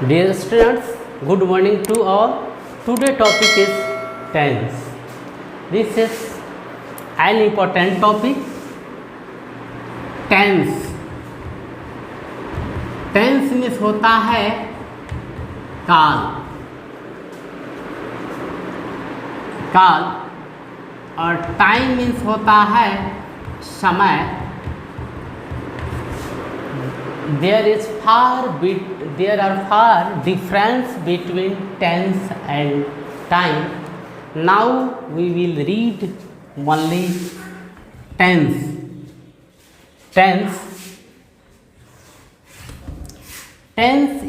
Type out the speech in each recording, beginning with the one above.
Dear students, good morning to all. Today topic is tense. This is an important topic. Tense. Tense means होता है काल और time means होता है समय. There are far difference between tense and time. Now we will read only tense. Tense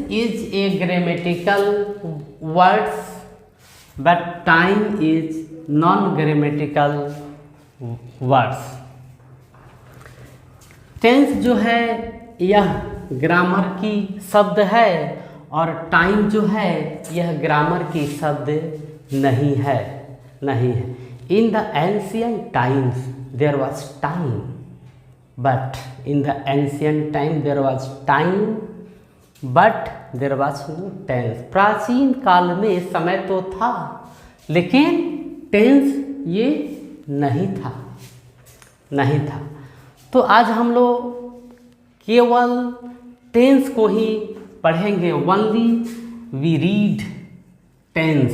is a grammatical words, but time is non-grammatical words. Tense जो है यह ग्रामर की शब्द है और टाइम जो है यह ग्रामर की शब्द नहीं है. In the ancient times there was time, but in the ancient time there was time but there was no tense. प्राचीन काल में समय तो था लेकिन टेंस ये नहीं था. तो आज हम लोग केवल टेंस को ही पढ़ेंगे. Only we read tense.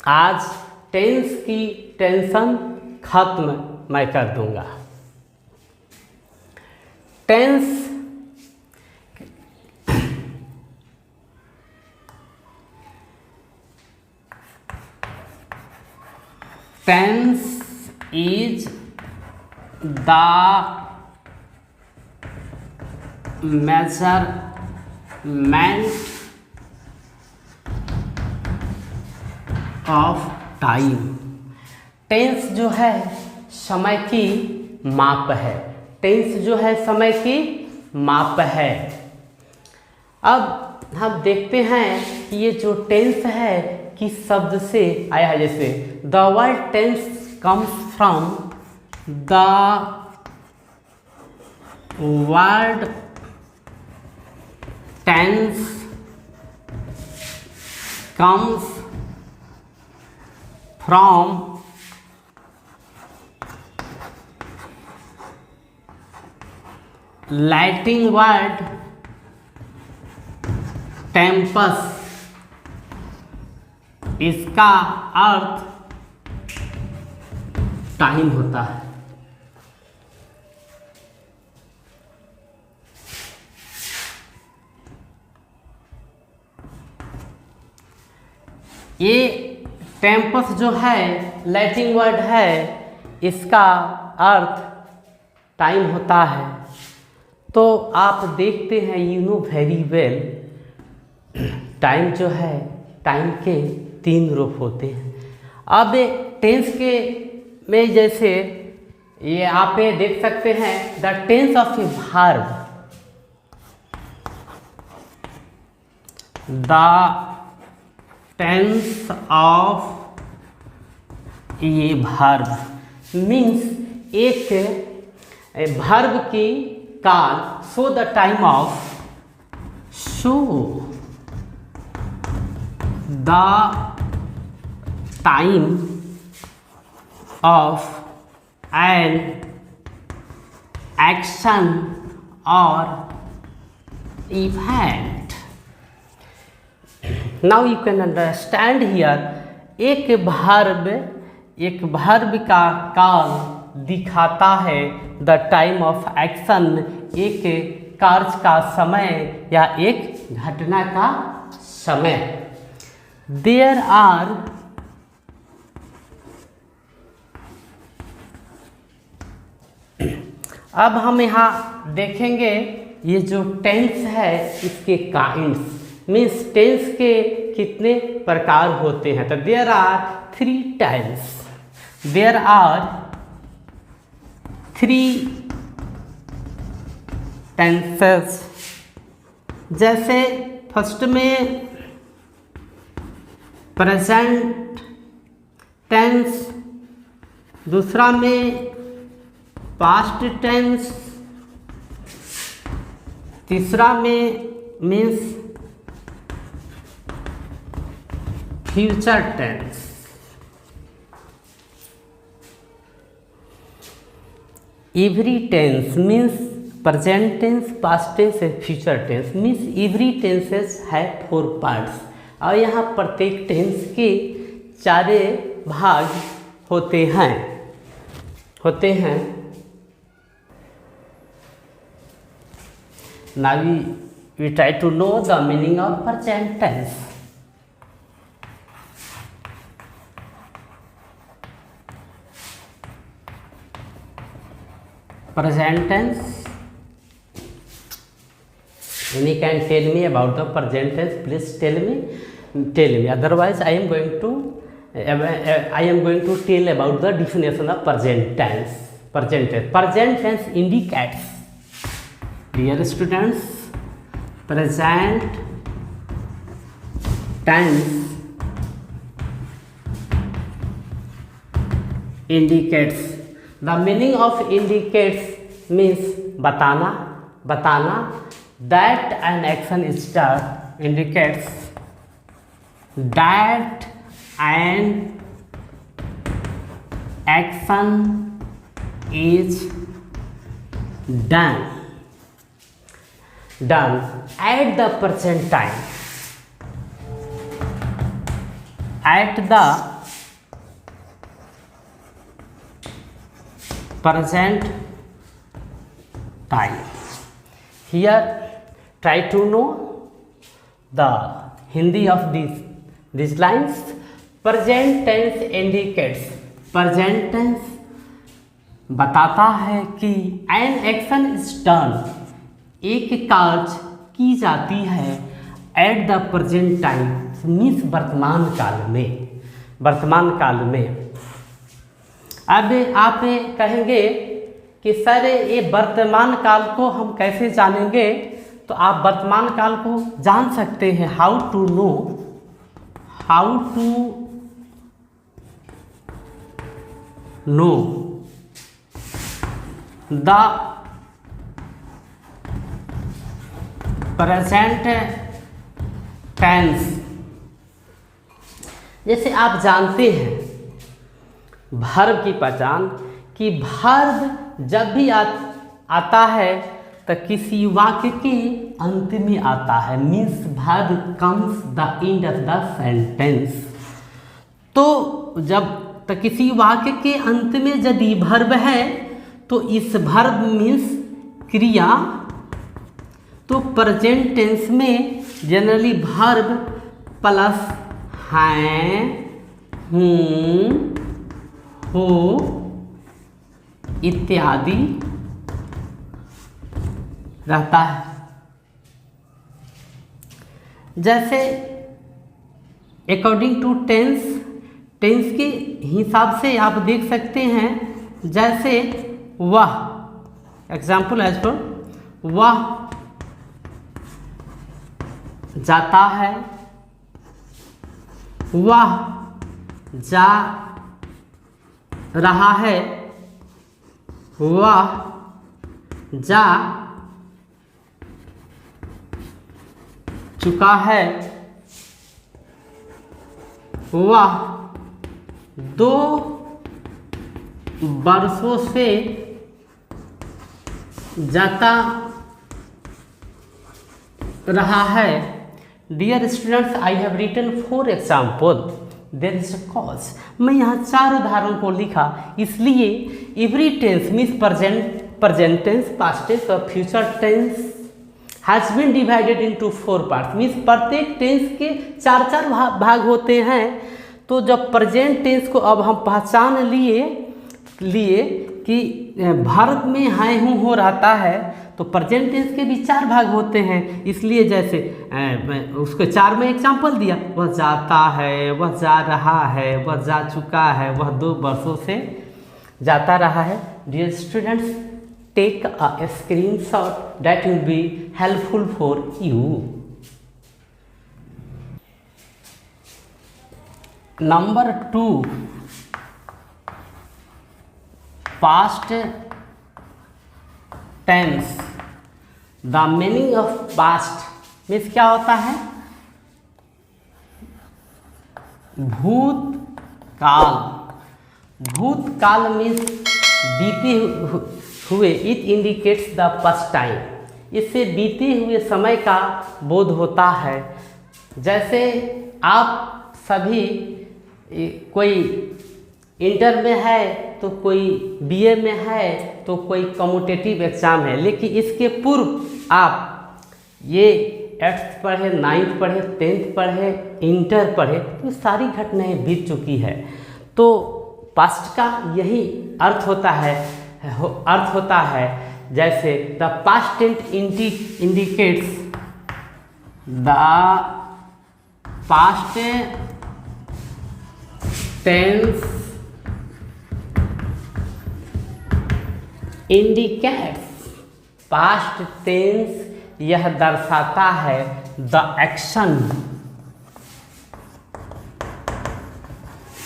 आज टेंस की टेंशन खत्म मैं कर दूंगा. Tense is the measurement of time. Tense जो है समय की माप है. अब हम देखते हैं कि ये जो टेंस है किस शब्द से आया है. जैसे the word tense comes from the word tense comes from Latin word tempus. इसका अर्थ टाइम होता है. ये टेम्पस जो है लैटिन वर्ड है, इसका अर्थ टाइम होता है. तो आप देखते हैं you know very well time जो है टाइम के 3 रूप होते हैं. अब टेंस के में जैसे ये आप देख सकते हैं the tense of a verb. The tense of a verb means एक वर्ब की काल. So the time of of an action or event. Now you can understand here एक verb का काल दिखाता है द टाइम ऑफ एक्शन, एक कार्य का समय या एक घटना का समय. देयर आर अब हम यहाँ देखेंगे ये जो टेंस है इसके काइंड्स मीन्स टेंस के कितने प्रकार होते हैं. तो there are 3 types. There are 3 tenses. जैसे फर्स्ट में प्रेजेंट टेंस, दूसरा में पास्ट टेंस तीसरा में means future tense. Every tense means present tense, past tense and future tense means every tenses है 4 पार्ट्स। और यहाँ प्रत्येक टेंस के 4 भाग होते हैं। Now we try to know the meaning of present tense. Present tense. Any can tell me about the present tense? Please tell me. Otherwise, I am going to tell about the definition of present tense. Present tense indicates, dear students, present tense indicates. The meaning of indicates means बताना that an action is done. Indicates that an action is done at the present time. At the present time. Here try to know the Hindi of these lines. Present tense indicates, present tense बताता है कि an action is done, एक कार्य की जाती है at the present time means वर्तमान काल में। अब आप कहेंगे कि सर ये वर्तमान काल को हम कैसे जानेंगे? तो आप वर्तमान काल को जान सकते हैं। How to know the present tense. जैसे आप जानते हैं वर्ब की पहचान कि वर्ब जब भी आता है तो किसी वाक्य के अंत में आता है, means verb comes the end of the sentence. तो जब तक किसी वाक्य के अंत में यदि वर्ब है तो इस वर्ब मीन्स क्रिया। तो प्रेजेंट टेंस में जनरली वर्ब प्लस हैं, हूँ, हो इत्यादि रहता है। जैसे अकॉर्डिंग टू टेंस के हिसाब से आप देख सकते हैं। जैसे वह, एग्जाम्पल एज पर, वह जाता है, वह जा रहा है, वह जा चुका है, वह 2 वर्षों से जाता रहा है। Dear students, I have written 4 example. There is a cause. मैं यहाँ 4 उदाहरण को लिखा, इसलिए every tense means present tense, past tense और future tense has been divided into 4 parts. Means प्रत्येक टेंस के 4 भाग होते हैं। तो जब प्रेजेंट टेंस को अब हम पहचान लिए कि भारत में है हूँ हो रहता है, तो प्रेजेंट टेंस के भी 4 भाग होते हैं। इसलिए जैसे उसको 4 में एग्जाम्पल दिया, वह जाता है, वह जा रहा है, वह जा चुका है, वह 2 वर्षों से जाता रहा है। Dear students, take a screenshot that will be helpful for you. Number 2, past tense the meaning of past means क्या होता है? भूतकाल। भूतकाल मीन्स बीते हुए, it indicates the past time. इससे बीते हुए समय का बोध होता है। जैसे आप सभी, कोई इंटर में है तो कोई बीए में है तो कोई कम्यूटेटिव एग्ज़ाम है, लेकिन इसके पूर्व आप ये 8th पढ़े, 9th पढ़े, 10th पढ़े, इंटर पढ़े, तो सारी घटनाएं बीत चुकी है। तो पास्ट का यही अर्थ होता है जैसे the past tense indicates the past tense indicates, past tense यह दर्शाता है the action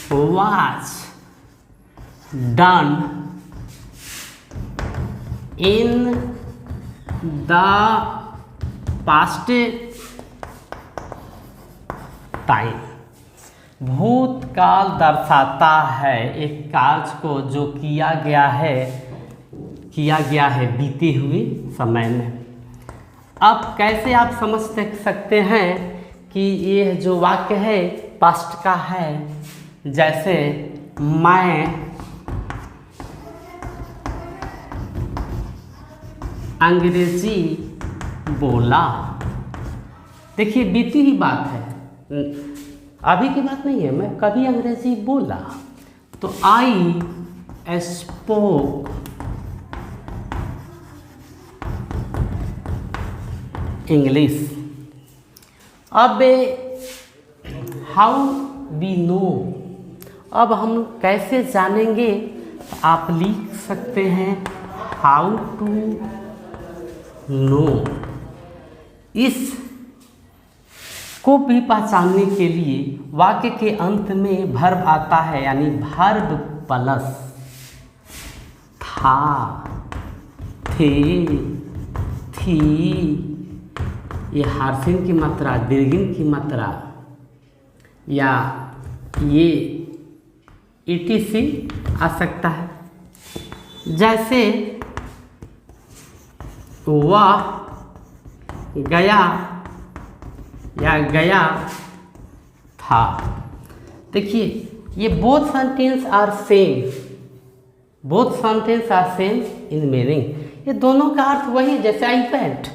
was done in the past time। भूतकाल दर्शाता है एक कार्य को जो किया गया है बीते हुए समय में। अब कैसे आप समझ सकते हैं कि ये जो वाक्य है पास्ट का है? जैसे मैं अंग्रेजी बोला, देखिए बीती ही बात है, अभी की बात नहीं है। मैं कभी अंग्रेजी बोला तो आई स्पोक इंग्लिश। अब हाउ वी नो, अब हम कैसे जानेंगे? तो आप लिख सकते हैं हाउ टू नो। इस को भी पहचानने के लिए वाक्य के अंत में वर्ब आता है, यानी वर्ब प्लस था, थे, थी, ये हार्सिन की मात्रा, दीर्घिन की मात्रा, या ये ETC आ सकता है। जैसे वह गया या गया था। देखिए ये both sentence are same in meaning. ये दोनों का अर्थ वही, जैसे आई वेंट,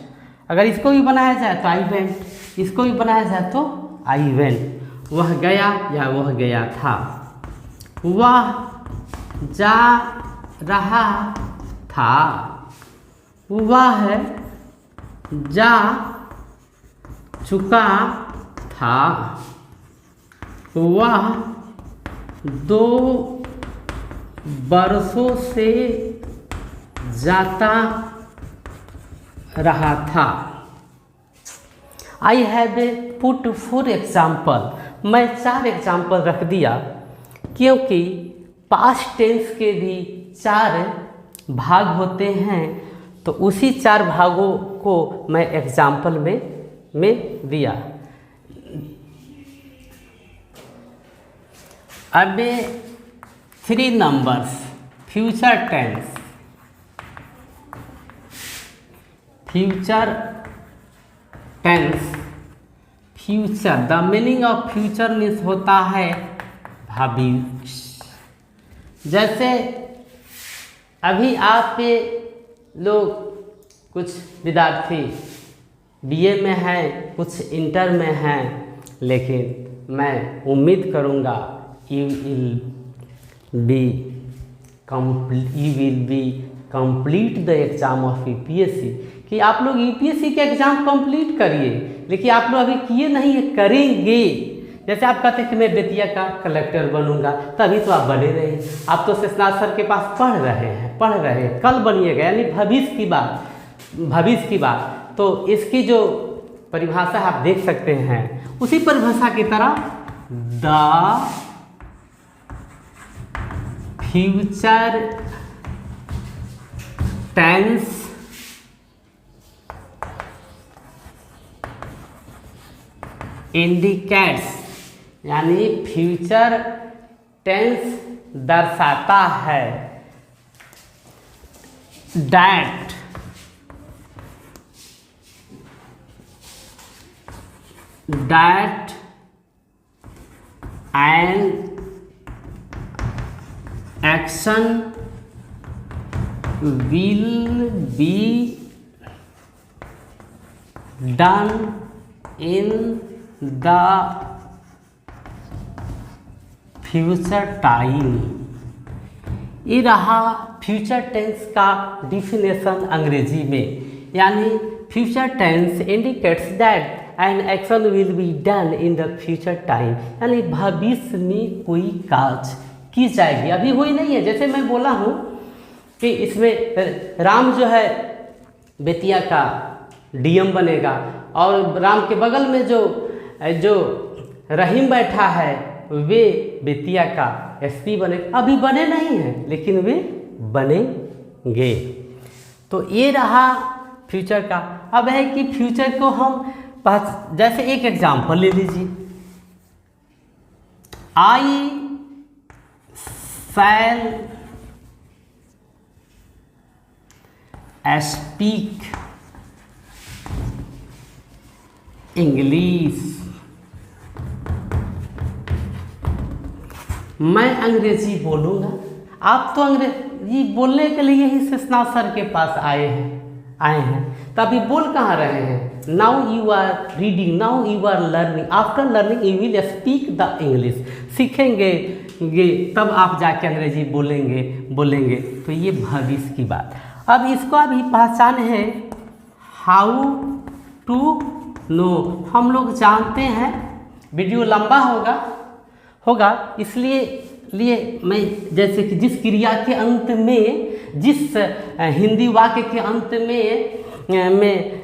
अगर इसको भी बनाया जाए तो आई वेंट, इसको भी बनाया जाए तो आई वेंट। वह गया या वह गया था। वह जा रहा था, वह जा चुका था, वह 2 बरसों से जाता रहा था। आई हैव पुट 4 एग्जाम्पल, मैं 4 एग्जाम्पल रख दिया, क्योंकि पास्ट टेंस के भी 4 भाग होते हैं, तो उसी 4 भागों को मैं एग्जाम्पल में दिया। अब 3 numbers future tense. Future tense, future, the meaning of future means होता है भविष्य। जैसे अभी आप लोग कुछ विद्यार्थी बीए में हैं, कुछ इंटर में हैं, लेकिन मैं उम्मीद करूँगा you will be complete the exam of UPSC, कि आप लोग यूपीएससी के एग्ज़ाम कंप्लीट करिए, लेकिन आप लोग अभी किए नहीं है, करेंगे। जैसे आप कहते हैं कि मैं बेतिया का कलेक्टर बनूंगा, तभी तो आप बने रहे हैं। आप तो शेषनाथ सर के पास पढ़ रहे हैं, कल बनिएगा, यानी भविष्य की बात। तो इसकी जो परिभाषा आप देख सकते हैं, उसी परिभाषा की तरह द फ्यूचर टेंस इंडिकेट्स यानी फ्यूचर टेंस दर्शाता है that an action will be done in the future time. ये रहा फ्यूचर टेंस का डिफिनेशन अंग्रेजी में, यानी future tense indicates that an action will be done in the future time, यानी भविष्य में कोई काज की जाएगी, अभी हुई नहीं है। जैसे मैं बोला हूँ कि इसमें राम जो है बेतिया का डीएम बनेगा और राम के बगल में जो रहीम बैठा है वे बेतिया का एसपी बने, अभी बने नहीं हैं लेकिन वे बनेंगे। तो ये रहा फ्यूचर का। अब है कि फ्यूचर को हम जैसे एक एग्जाम्पल ले लीजिए, आई शैल स्पीक इंग्लिश, मैं अंग्रेजी बोलूँगा। आप तो अंग्रेजी बोलने के लिए ही शेषनाग सर के पास आए हैं तो अभी बोल कहाँ रहे हैं? Now you are reading, now you are learning, after learning you will speak the English. सीखेंगे तब आप जाके अंग्रेजी बोलेंगे। तो ये भविष्य की बात। अब इसको अभी पहचान है हाउ टू नो, हम लोग जानते हैं। वीडियो लंबा होगा इसलिए मैं जैसे कि जिस क्रिया के अंत में, जिस हिंदी वाक्य के अंत में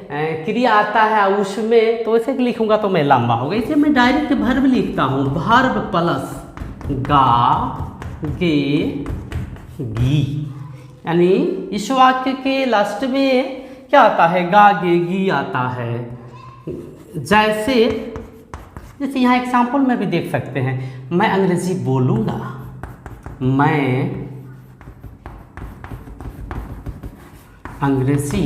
क्रिया आता है उसमें तो ऐसे लिखूंगा तो मैं लंबा होगा, इसलिए मैं डायरेक्ट वर्ब लिखता हूँ। वर्ब प्लस गा गे गी, यानी इस वाक्य के लास्ट में क्या आता है? गा गे गी आता है। जैसे यहाँ एग्जाम्पल में भी देख सकते हैं, मैं अंग्रेजी बोलूँगा, मैं अंग्रेजी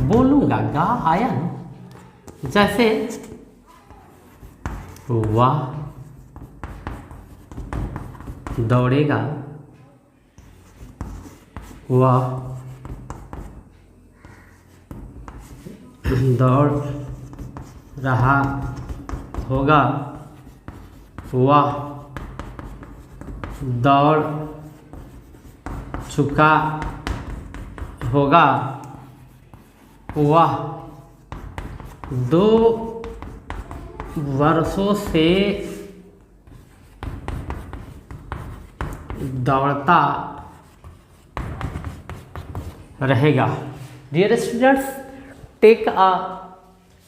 बोलूँगा, गा आया ना। जैसे वह दौड़ेगा, वह दौड़ रहा होगा, वह दौड़ चुका होगा, वह 2 वर्षों से दौड़ता रहेगा। Dear students, take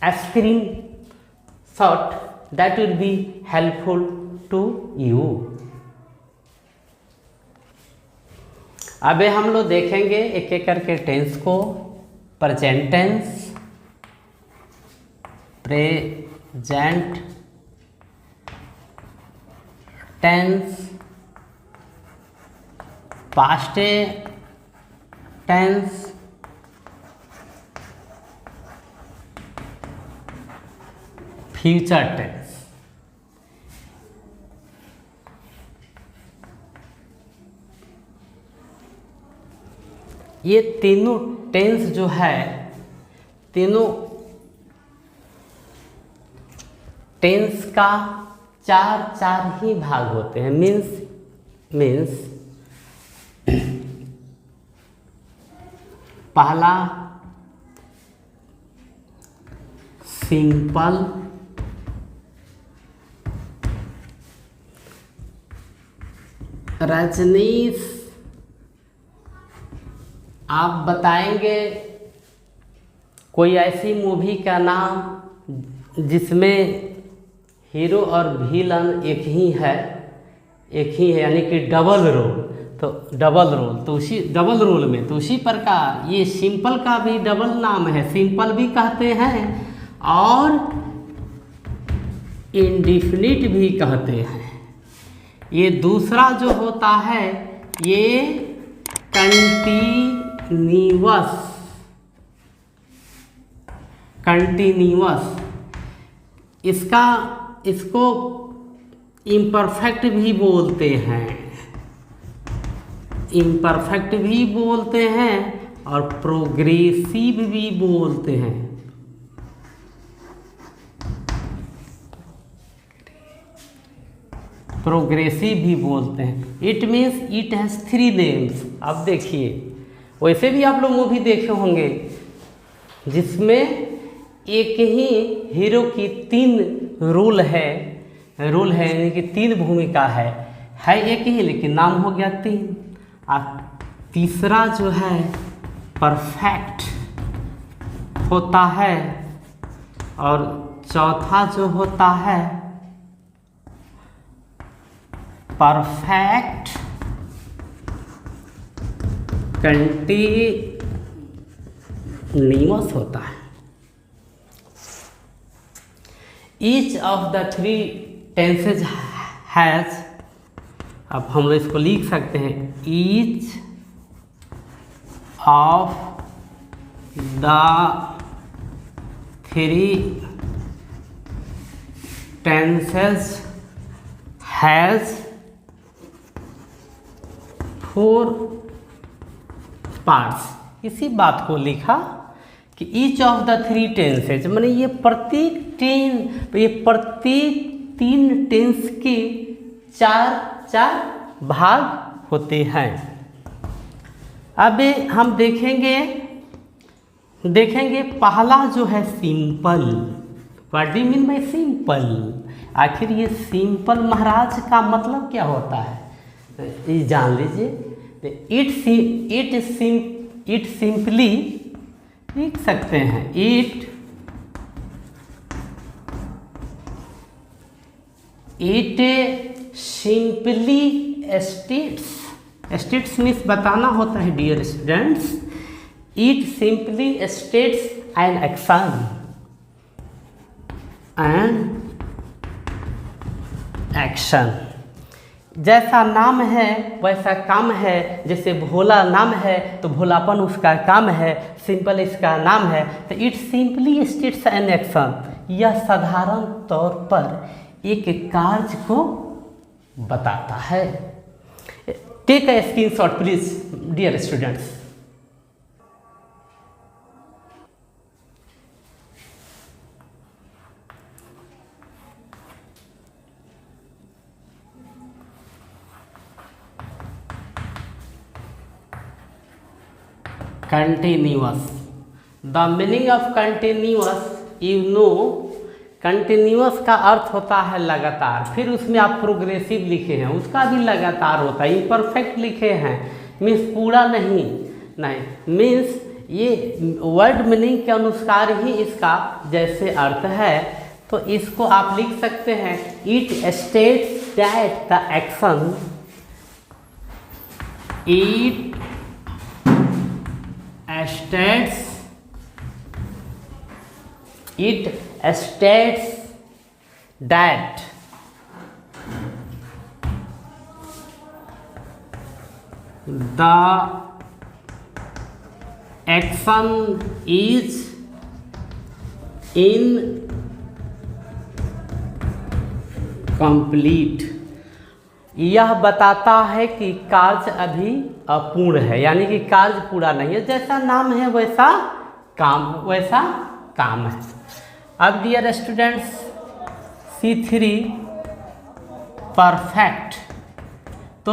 a screenshot that will be helpful to you। अबे हम लोग देखेंगे एक एक करके टेंस को। Present tense, present tense, past tense, future tense. ये तीनों टेंस जो है, तीनों टेंस का 4 ही भाग होते हैं। मीन्स पहला सिंपल, रजनीश आप बताएंगे कोई ऐसी मूवी का नाम जिसमें हीरो और विलन एक ही है, यानी कि डबल रोल। तो उसी डबल रोल में, तो उसी प्रकार ये सिंपल का भी डबल नाम है, सिंपल भी कहते हैं और इंडिफिनिट भी कहते हैं। ये दूसरा जो होता है ये कंटिन्यूअस, इसको इम्परफेक्ट भी बोलते हैं, और प्रोग्रेसिव भी बोलते हैं। It means it has 3 names. अब देखिए, वैसे भी आप लोग मूवी देखे होंगे जिसमें एक ही हीरो की 3 रोल है, यानी कि 3 भूमिका है एक ही, लेकिन नाम हो गया 3। और तीसरा जो है परफेक्ट होता है, और चौथा जो होता है परफेक्ट कंटिन्यूअस होता है। Each of the 3 tenses has, अब हम लोग इसको लिख सकते हैं, each of the 3 tenses has 4 parts. इसी बात को लिखा कि ईच ऑफ द 3 टेंसेज, माने ये प्रत्येक 3 टेंस के 4 भाग होते हैं। अब हम देखेंगे पहला जो है simple. What do you mean by simple? आखिर ये सिंपल महाराज का मतलब क्या होता है, ये जान लीजिए। इट सिंपली लिख सकते हैं, इट सिंपली स्टेट्स मीन्स बताना होता है dear students. It simply states an action. जैसा नाम है वैसा काम है। जैसे भोला नाम है तो भोलापन उसका काम है, सिंपल इसका नाम है। तो it simply states an action, यह साधारण तौर पर एक कार्य को बताता है। Take a screenshot please dear students. Continuous, the meaning of continuous, you know, continuous का अर्थ होता है लगातार। फिर उसमें आप प्रोग्रेसिव लिखे हैं, उसका भी लगातार होता है। इम्परफेक्ट लिखे हैं मीन्स पूरा नहीं मीन्स ये वर्ड मीनिंग के अनुसार ही इसका जैसे अर्थ है। तो इसको आप लिख सकते हैं, it states that the action, it states that the action is incomplete। यह बताता है कि कार्य अभी अपूर्ण है, यानी कि कार्य पूरा नहीं है। जैसा नाम है वैसा काम है। अब डियर स्टूडेंट्स, C3 परफेक्ट। तो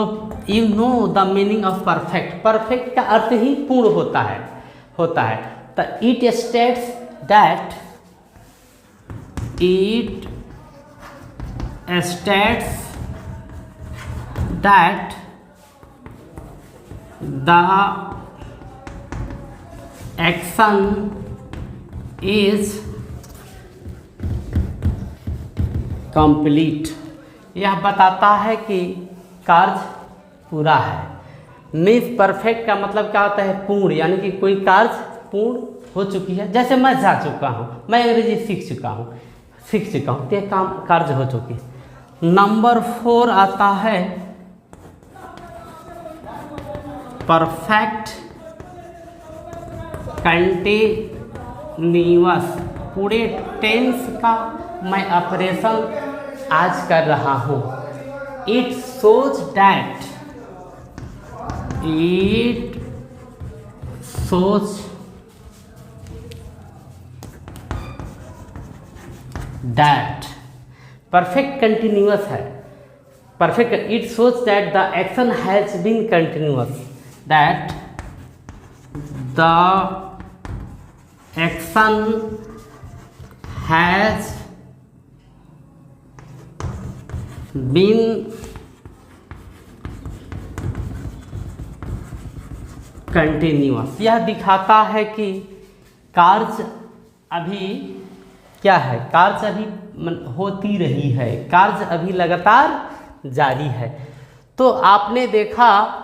you know the meaning of perfect. Perfect का अर्थ ही पूर्ण होता है। तो it states that the action is complete। यह बताता है कि कार्य पूरा है। मीन्स परफेक्ट का मतलब क्या होता है, पूर्ण, यानी कि कोई कार्य पूर्ण हो चुकी है। जैसे मैं जा चुका हूँ, मैं अंग्रेजी सीख चुका हूँ, सीख चुका हूँ, ये काम कार्य हो चुकी। नंबर 4 आता है परफेक्ट कंटिन्यूअस। पूरे टेंस का मैं ऑपरेशन आज कर रहा हूँ। It shows that perfect continuous है। Perfect it shows that the action has been continuous, that the action has been continuous. यह दिखाता है कि कार्य अभी क्या है, कार्य अभी होती रही है, कार्य अभी लगातार जारी है। तो आपने देखा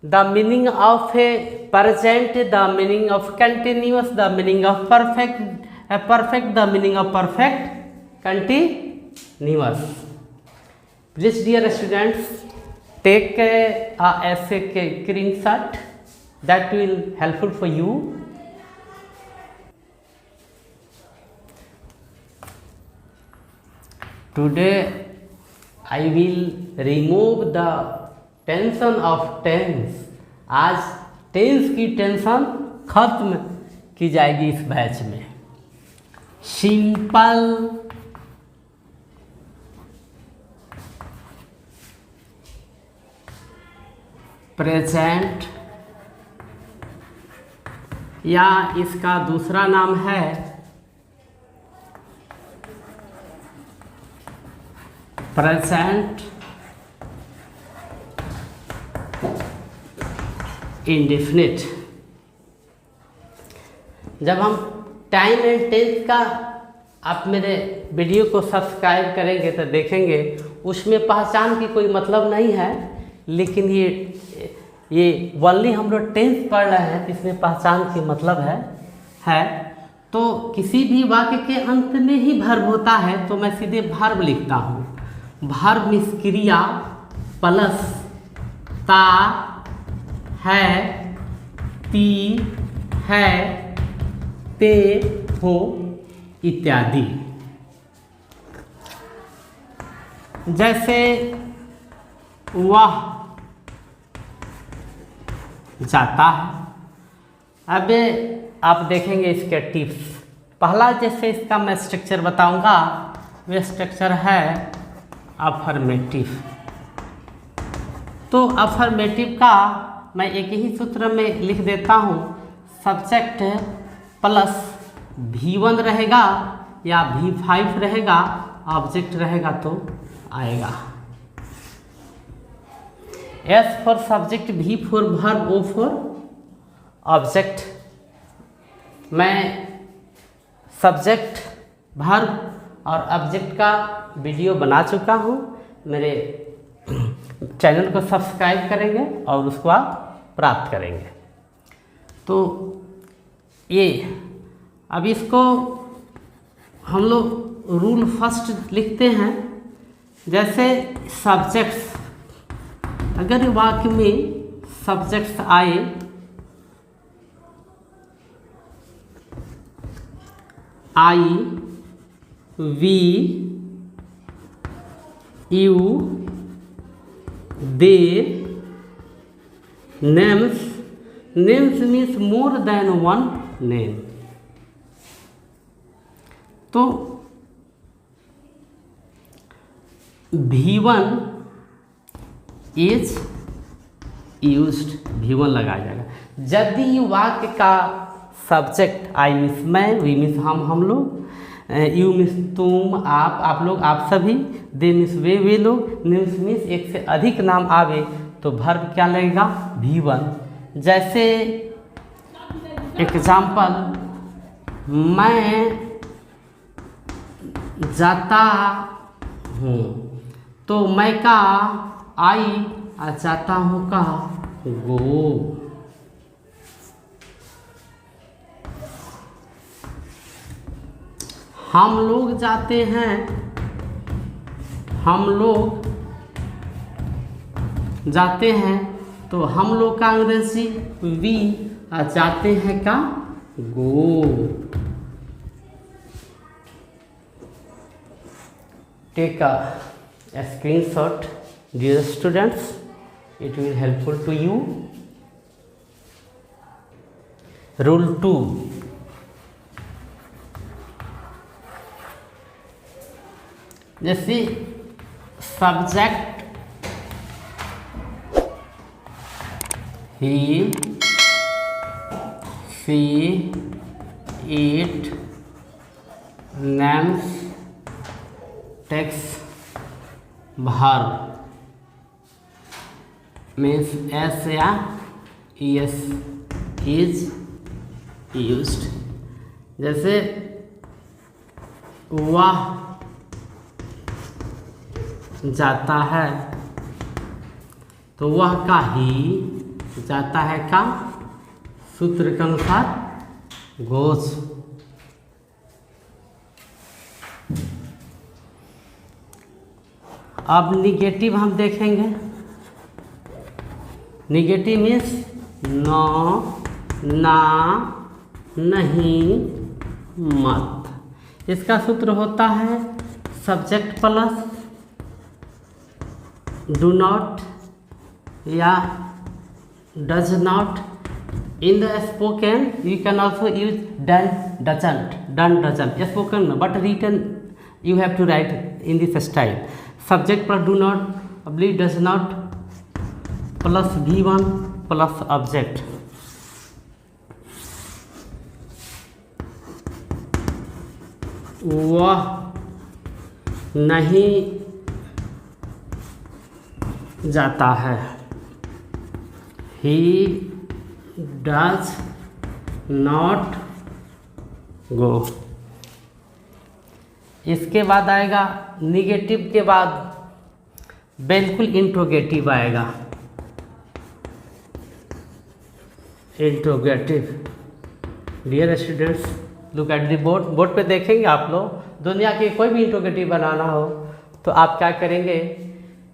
the meaning of A present, the meaning of continuous, the meaning of perfect, the meaning of perfect continuous. Please dear students, take a screenshot that will helpful for you. Today I will remove the tension of tense. आज tense की tension खत्म की जाएगी इस batch में। Simple present या इसका दूसरा नाम है प्रेजेंट इंडेफिनिट। जब हम टाइम एंड टेंस का आप मेरे वीडियो को सब्सक्राइब करेंगे तो देखेंगे उसमें पहचान की कोई मतलब नहीं है, लेकिन ये ओनली हम लोग टेंस पढ़ रहे हैं, इसमें पहचान की मतलब है। तो किसी भी वाक्य के अंत में ही वर्ब होता है तो मैं सीधे वर्ब लिखता हूँ। वर्ब मीन्स क्रिया प्लस ता है, ती है, ते हो इत्यादि। जैसे वह जाता है। अब आप देखेंगे इसके टिप्स। पहला जैसे इसका मैं स्ट्रक्चर बताऊंगा, वह स्ट्रक्चर है अफर्मेटिव। तो अफर्मेटिव का मैं एक ही सूत्र में लिख देता हूँ, सब्जेक्ट प्लस V1 रहेगा या V5 रहेगा, ऑब्जेक्ट रहेगा तो आएगा S for subject, V for verb, O for object. मैं सब्जेक्ट, वर्ब और ऑब्जेक्ट का वीडियो बना चुका हूँ। मेरे चैनल को सब्सक्राइब करेंगे और उसको आप प्राप्त करेंगे। तो ये अब इसको हम लोग रूल फर्स्ट लिखते हैं। जैसे सब्जेक्ट्स, अगर वाक्य में सब्जेक्ट्स आए I, we, you, they, names means more than one name. तो V1 इज यूज्ड, V1 लगाया जाएगा। यदि वाक्य का सब्जेक्ट आई मीन्स मैं, वी मीन्स हम लोग, यू मीन्स तुम, आप लोग, आप सभी, दे मीन्स वे लोग, नेम्स मीन्स एक से अधिक नाम आवे तो वर्ब क्या लगेगा, V1। जैसे एग्जाम्पल, मैं जाता हूँ, तो मैं का आई और जाता हूँ का गो। हम लोग जाते हैं, हम लोग जाते हैं, तो हम लोग का अंग्रेजी वी, जाते हैं का go. Take a screenshot, dear students, it will helpful to you. Rule 2, जैसे subject he, she, it, names, takes, verb means s या es is used। जैसे वह जाता है, तो वह का ही, जाता है का सूत्र के अनुसार गोज। अब निगेटिव हम देखेंगे। निगेटिव मीन्स नो, ना, नहीं, मत। इसका सूत्र होता है सब्जेक्ट प्लस डू नॉट या does not. In the spoken you can also use don't, doesn't, don't, doesn't. Spoken but written you have to write in this style. Subject plus do not, अब्ली does not plus V1 plus object. वह नहीं जाता है, he does not go। इसके बाद आएगा negative के बाद बिल्कुल इंट्रोगेटिव आएगा। Interrogative, dear students look at the board. Board पे देखेंगे आप लोग, दुनिया के कोई भी इंट्रोगेटिव बनाना हो तो आप क्या करेंगे,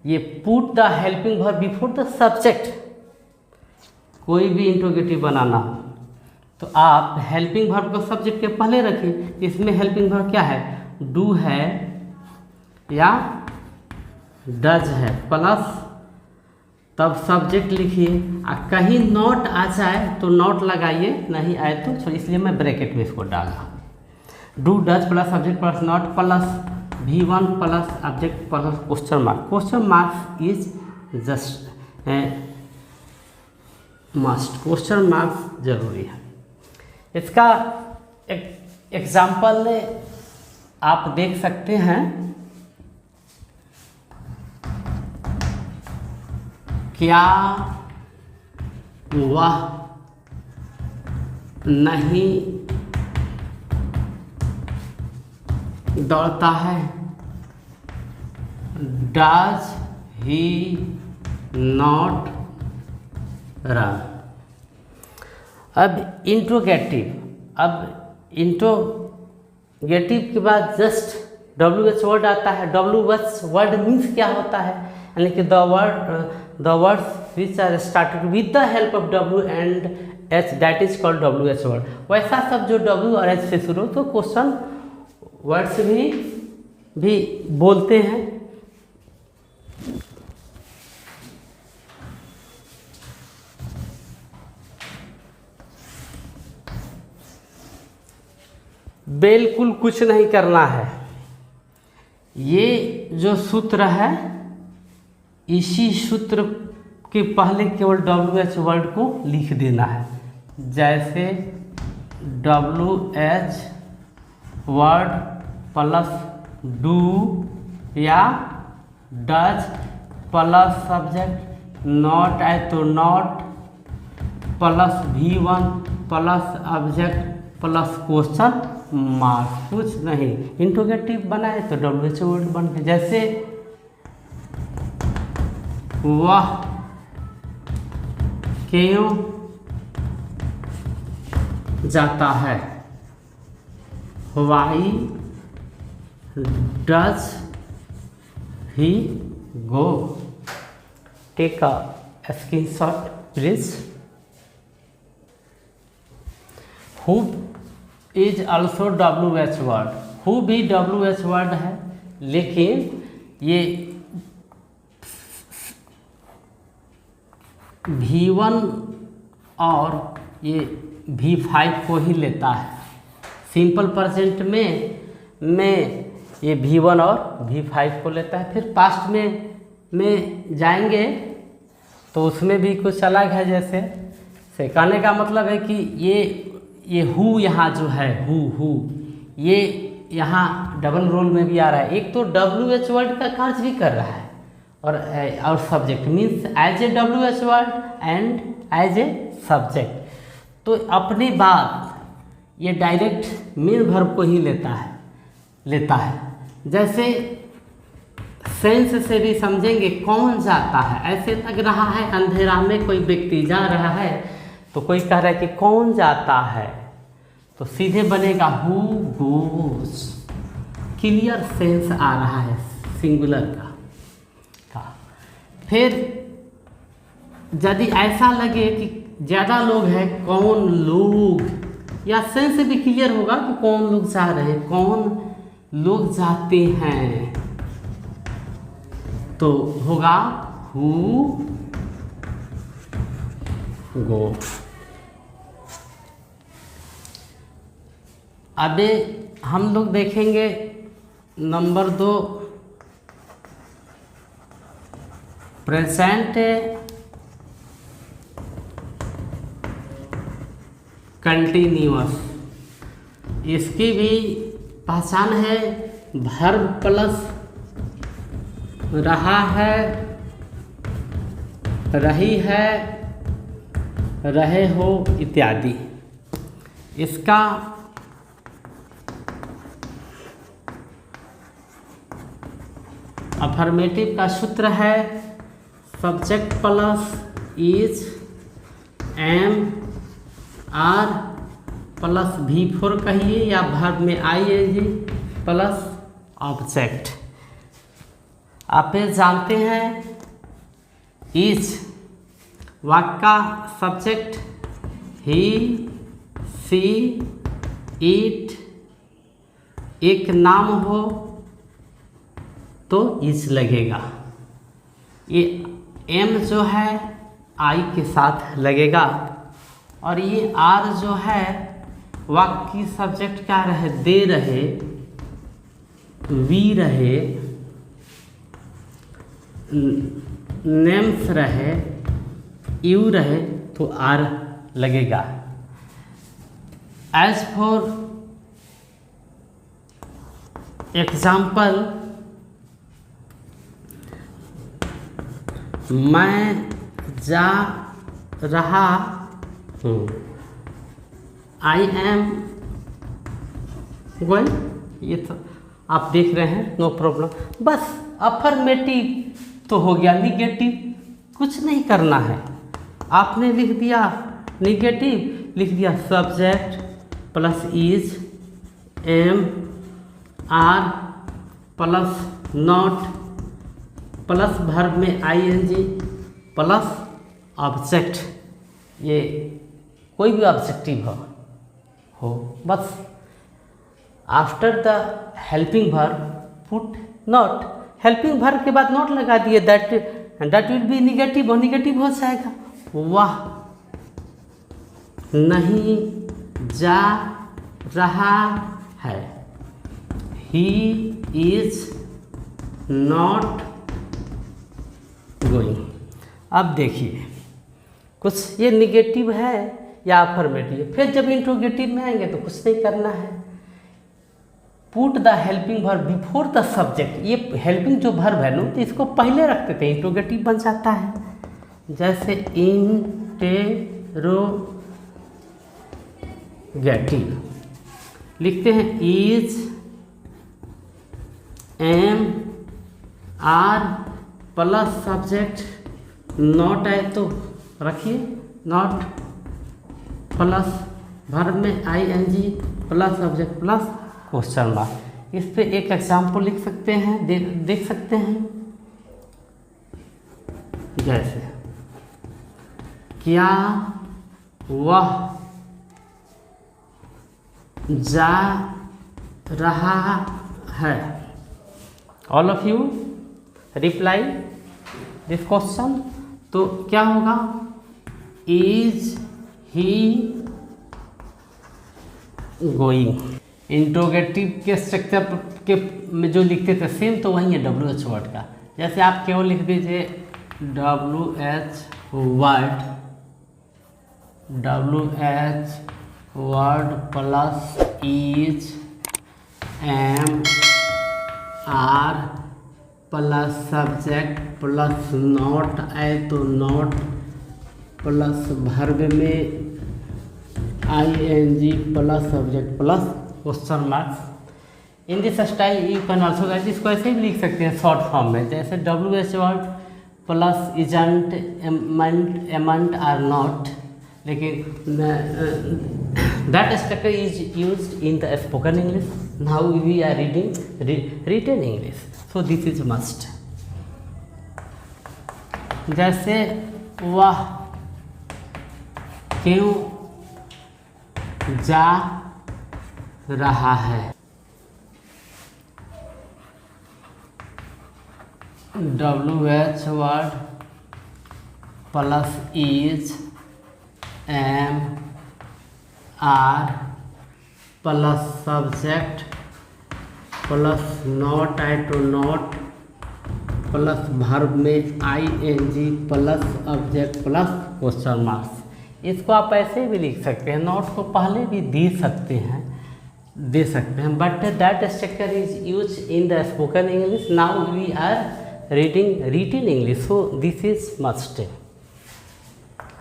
ये put the helping verb before the subject. कोई भी इंट्रोगेटिव बनाना हो तो आप हेल्पिंग वर्ब को सब्जेक्ट के पहले रखिए। इसमें हेल्पिंग वर्ब क्या है, डू है या डज है, प्लस तब सब्जेक्ट लिखिए। कहीं नॉट आ जाए तो नॉट लगाइए, नहीं आए तो इसलिए मैं ब्रैकेट में इसको डाला। Do does plus subject plus not plus V1 plus object plus question mark. Question marks is just must, question marks जरूरी है। इसका एग्जाम्पल आप देख सकते हैं। क्या वह नहीं दौड़ता है, डज ही नॉट रन। अब इंट्रोगेटिव, अब इंट्रोगेटिव के बाद जस्ट WH वर्ड आता है। WH वर्ड मीन्स क्या होता है, यानी कि the words which are started with the help of W and H, that is called WH word। वैसा सब जो W और H से शुरू तो क्वेश्चन वर्ड्स भी बोलते हैं। बिल्कुल कुछ नहीं करना है। ये जो सूत्र है, इसी सूत्र के पहले केवल WH वर्ड को लिख देना है। जैसे WH वर्ड प्लस डू या डज प्लस सब्जेक्ट, नॉट आए तो not plus V1 plus object plus question mark. कुछ नहीं, इंट्रोगेटिव बनाए तो WH वर्ड बन गए। जैसे वह क्यों जाता है, why does he go, take a screenshot please. Who is also WH word, who भी WH वर्ड है, लेकिन ये V1 और ये V5 को ही लेता है। सिंपल प्रेजेंट में ये V1 और V5 को लेता है। फिर पास्ट में जाएंगे तो उसमें भी कुछ अलग है। जैसे से कहने का मतलब है कि ये हु यहाँ जो है हु ये यहाँ डबल रोल में भी आ रहा है। एक तो WH वर्ड का कार्य भी कर रहा है और subject means as a WH word and as a subject. तो अपनी बात ये डायरेक्ट मेन वर्ब को ही लेता है। जैसे सेंस से भी समझेंगे, कौन जाता है, ऐसे लग रहा है अंधेरा में कोई व्यक्ति जा रहा है, तो कोई कह रहा है कि कौन जाता है, तो सीधे बनेगा हु गोज। क्लियर सेंस आ रहा है सिंगुलर का। फिर यदि ऐसा लगे कि ज़्यादा लोग हैं, कौन लोग, या सेंस से भी क्लियर होगा कि कौन लोग जा रहे हैं, कौन लोग जाते हैं, तो होगा हु गो। अबे हम लोग देखेंगे नंबर 2, प्रेजेंट कंटिन्यूअस। इसकी भी पहचान है वर्ब प्लस रहा है, रही है, रहे हो इत्यादि। इसका अफर्मेटिव का सूत्र है subject plus is, am, are plus V4 कहिए, या वर्ब में ING प्लस ऑब्जेक्ट। आप ये जानते हैं इज वाक्य का सब्जेक्ट ही, सी, इट, एक नाम हो तो इज लगेगा। ये एम जो है आई के साथ लगेगा, और ये आर जो है वाक्य की सब्जेक्ट क्या रहे, दे रहे, वी रहे, नेम्स रहे, यू रहे, तो आर लगेगा। एज फॉर एग्जाम्पल, मैं जा रहा हूँ, आई एम गोइंग, ये तो आप देख रहे हैं, नो प्रॉब्लम। बस अफर्मेटिव तो हो गया, निगेटिव कुछ नहीं करना है। आपने लिख दिया निगेटिव, लिख दिया subject plus is, am, are plus not plus verb में ING प्लस ऑब्जेक्ट। ये कोई भी ऑब्जेक्टिव हो बस after the helping verb put not. Helping verb के बाद नॉट लगा दिए, दैट विल बी निगेटिव, और निगेटिव हो जाएगा। वह नहीं जा रहा है, ही इज नॉट गोइंग। अब देखिए कुछ ये निगेटिव है या अफर्मेटिव। फिर जब इंट्रोगेटिव में आएंगे तो कुछ नहीं करना है, put the helping verb before the subject. ये हेल्पिंग जो वर्ब है ना, तो इसको पहले रखते थे, इंट्रोगेटिव बन जाता है। जैसे इंटेरोगेटिव लिखते हैं is, am, are plus subject, not है तो रखिए नॉट प्लस वर्ब में ING plus subject plus question mark. इस पे एक एग्जाम्पल लिख सकते हैं, देख सकते हैं। जैसे क्या वह जा रहा है? All of you reply this question. तो क्या होगा? Is he going. इंट्रोगेटिव के स्ट्रक्चर के में जो लिखते थे सेम तो वही है WH वर्ड का। जैसे आप केवल लिख दीजिए WH word plus is am are plus subject plus not है तो नॉट प्लस वर्ब में ING plus subject plus question marks. In this style you can also write. इसको ऐसे भी लिख सकते हैं शॉर्ट फॉर्म में, जैसे WH word plus isn't amn't are not, लेकिन that structure is used in the spoken English. Now we are reading written English, so this is must. जैसे वह क्यों जा रहा है? WH word plus is am are plus subject plus not है तो not plus verb में ING plus object plus question marks. इसको आप ऐसे भी लिख सकते हैं, नोट को पहले भी दे सकते हैं, but that structure is use in the spoken English. Now we are reading written English, so this is must.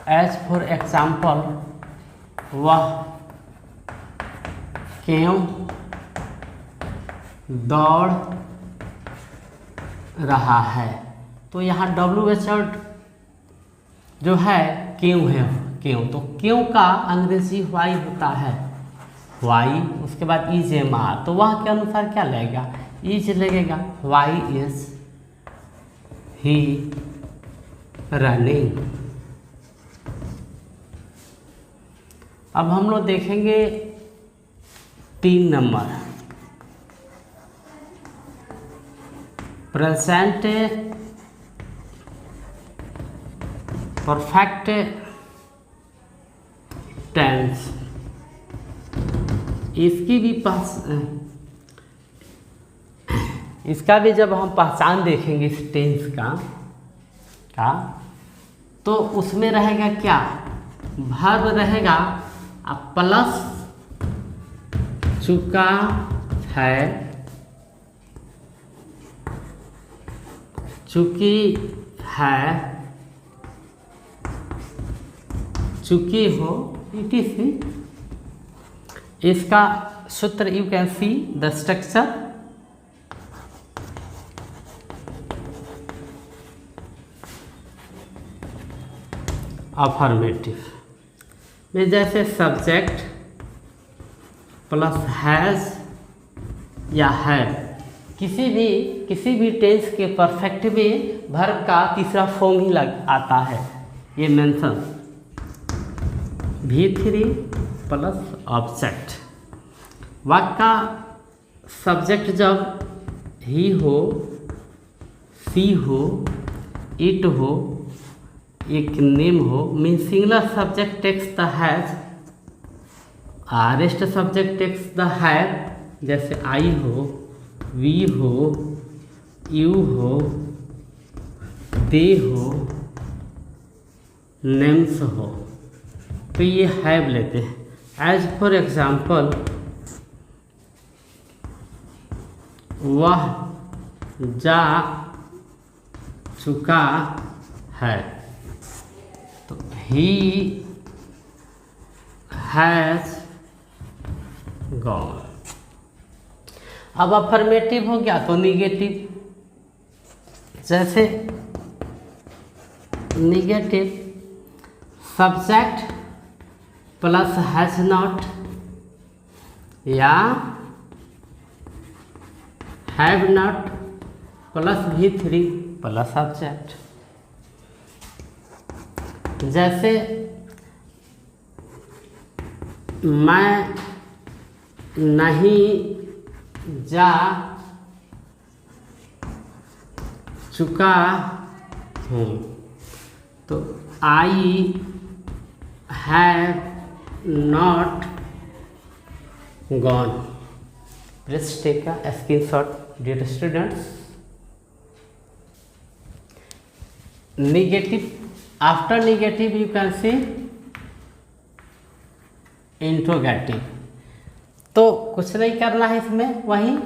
As for example, वह क्यों दौड़ रहा है? तो यहाँ WH वर्ड जो है क्यों है, क्यों, तो क्यों का अंग्रेजी वाई होता है, वाई, उसके बाद इज एम आर, तो वह के अनुसार क्या लगेगा? इज लगेगा। Why is he running. अब हम लोग देखेंगे 3 नंबर, प्रेजेंट परफेक्ट टेंस। इसका भी जब हम पहचान देखेंगे इस टेंस का तो उसमें रहेगा क्या? वर्ब रहेगा प्लस चुका है, चुकी है, चुकी हो, etc। इसका सूत्र you can see the structure. Affirmative में जैसे सब्जेक्ट प्लस हैज या हैव, किसी भी टेंस के परफेक्ट में वर्ब का तीसरा फॉर्म ही आता है, ये मेंशन। V3 plus object. वाक्य का सब्जेक्ट जब ही हो, सी हो, इट हो, एक नेम हो, mean singular subject takes the has, rest subject takes the have, जैसे आई हो, वी हो, यू हो, दे हो, नेम्स हो, तो ये हैव लेते हैं। एज फॉर एग्जाम्पल, वह जा चुका है, तो ही हैज गॉन। अब अफर्मेटिव हो गया तो निगेटिव, जैसे negative subject plus has not या have not plus V3 plus object. जैसे मैं नहीं जा चुका हूँ, तो I have not gone. Please take a screenshot dear students. Negative, after negative you can see interrogative. तो कुछ नहीं करना है इसमें, वही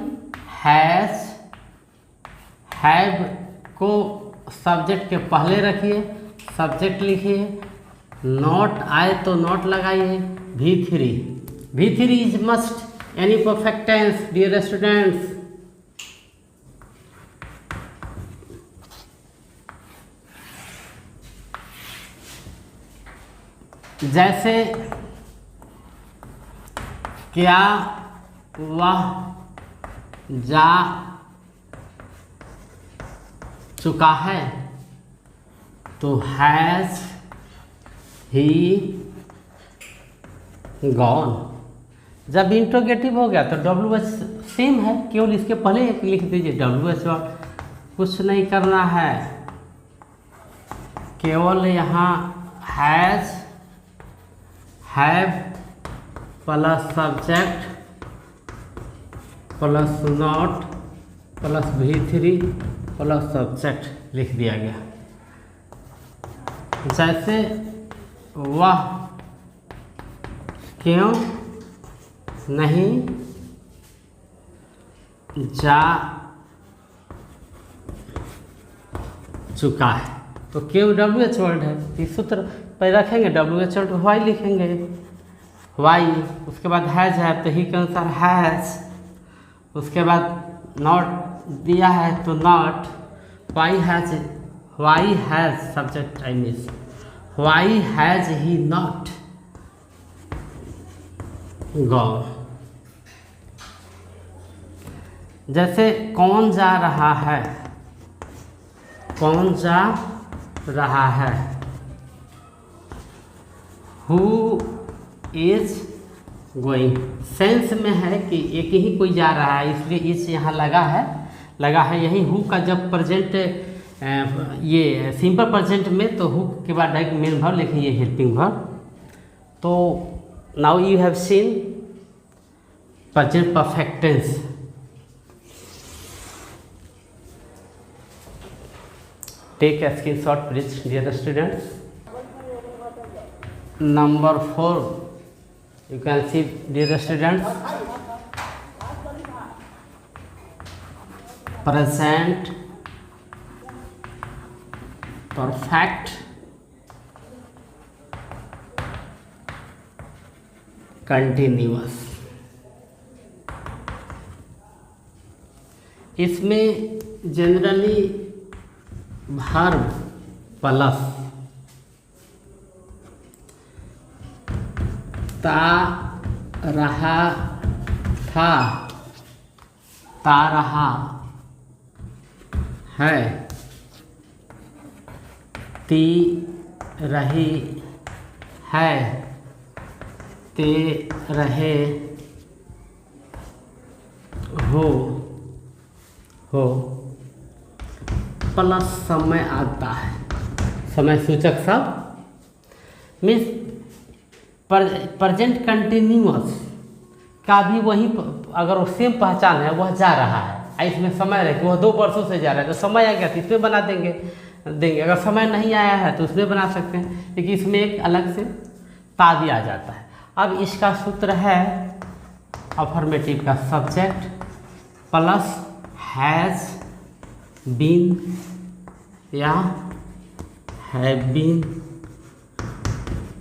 हैज हैव को सब्जेक्ट के पहले रखिए, सब्जेक्ट लिखिए, नॉट आए तो नॉट लगाइए, V3 is must any perfect tense dear students. जैसे क्या वह जा चुका है, तो हैज ही गॉन। जब इंट्रोगेटिव हो गया तो WH सेम है, केवल इसके पहले एक लिख दीजिए WH वर्ड। कुछ नहीं करना है, केवल यहाँ has have plus subject plus not plus V3 plus subject लिख दिया गया। जैसे वह क्यों नहीं जा चुका है, तो क्यों WH वर्ड है, इस सूत्र पर रखेंगे, WH वर्ड वाई लिखेंगे, वाई। उसके बाद हैज है तो ही के अनुसार हैज, उसके बाद नॉट दिया है तो not, why has subject I mean why has he not gone. जैसे कौन जा रहा है, कौन जा रहा है, हु इज गोइंग। सेंस में है कि एक ही कोई जा रहा है, इसलिए इस यहाँ लगा है यही हु का जब प्रेजेंट ये सिंपल प्रेजेंट में, तो हु के बाद डायरेक्ट मेन वर्ब लिखें, ये हेल्पिंग वर्ब। तो now you have seen present perfect tense. टेक a screenshot please dear students. Number 4 you can see dear students, present perfect continuous। इसमें जनरली वर्ब प्लस ता रहा था, ता रहा है, ती रही है, ते रहे हो प्लस समय आता है, समय सूचक सब मीन्स प्रेजेंट कंटिन्यूअस का भी वही, अगर वो सेम पहचान है, वह जा रहा है, इसमें समय रहे कि वह 2 वर्षों से जा रहा है, तो समय आ गया तो इसमें बना देंगे। अगर समय नहीं आया है तो उसमें बना सकते हैं, लेकिन इसमें एक अलग से ता भी आ जाता है। अब इसका सूत्र है अफर्मेटिव का सब्जेक्ट प्लस हैज बीन या हैव बीन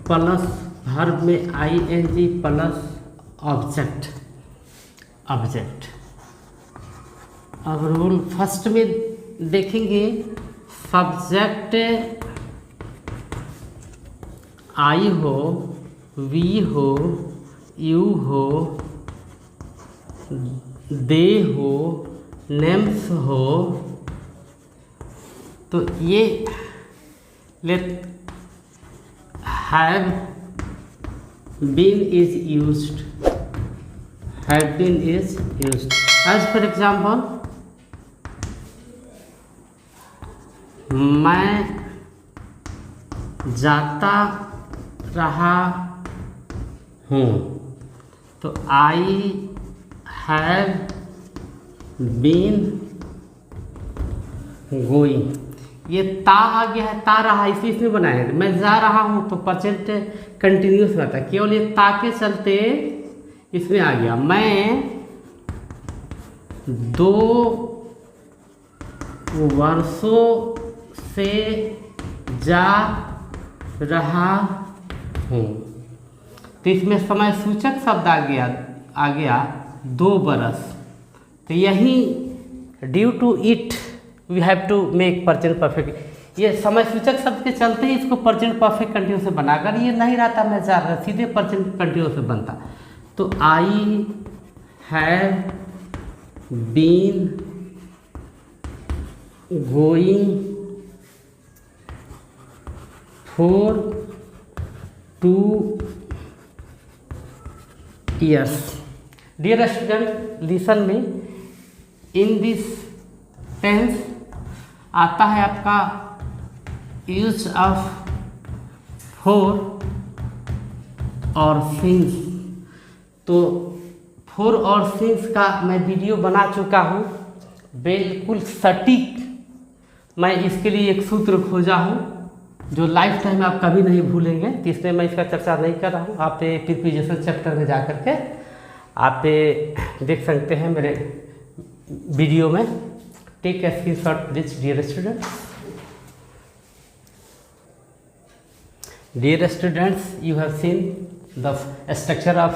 प्लस वर्ब में ING प्लस ऑब्जेक्ट। अब रूल फर्स्ट में देखेंगे, सब्जेक्ट आई हो, वी हो, यू हो, दे हो नेम्स हो तो ये let have been is used, have been is used. As for example, मैं जाता रहा हूँ तो आई हैव बीन गोइंग। ये ता आ गया है, ता रहा इसलिए इसमें बनाया है। मैं जा रहा हूँ तो प्रेजेंट कंटिन्यूस रहता है, केवल ये ता के चलते इसमें आ गया। मैं 2 वर्षों से जा रहा हूँ तो इसमें समय सूचक शब्द आ गया 2 बरस। तो यही due to it we have to make present perfect. ये समय सूचक शब्द के चलते ही इसको प्रेजेंट परफेक्ट कंटिन्यूस से बनाकर ये नहीं रहता मैं जा रहा, सीधे प्रेजेंट कंटिन्यूस से बनता। तो I have been going for 2 years। Dear student listen में, इन दिस टेंस आता है आपका यूज ऑफ फॉर और सिंस। तो फॉर और सिंस का मैं वीडियो बना चुका हूँ, बिल्कुल सटीक। मैं इसके लिए एक सूत्र खोजा हूँ जो लाइफ टाइम आप कभी नहीं भूलेंगे, तो इसलिए मैं इसका चर्चा नहीं कर रहा हूँ। आप प्रीपोजिशन चैप्टर में जा कर के आप देख सकते हैं मेरे वीडियो में। Take a screenshot please dear students. Dear students, you have seen the structure of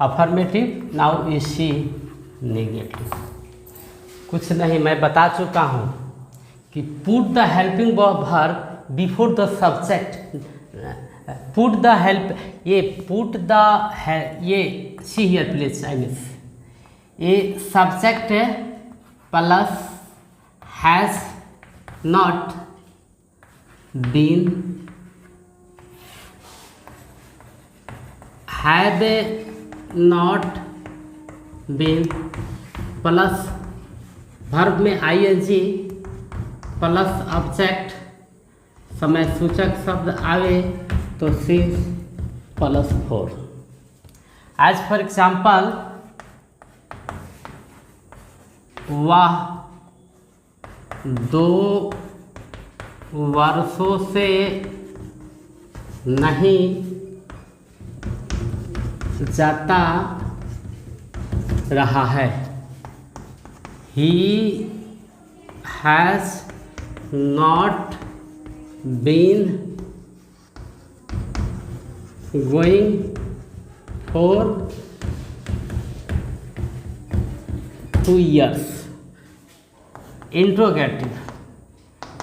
affirmative, now you see negative. कुछ नहीं, मैं बता चुका हूँ कि put the helping verb before the subject, put the help, ये पुट द है, ये see here please I mean, ये subject plus has not been, have not been plus verb में आईएनजी प्लस ऑब्जेक्ट, समय सूचक शब्द आवे तो since plus 4। As for example, वह 2 वर्षों से नहीं जाता रहा है। He has not been going for 2 years।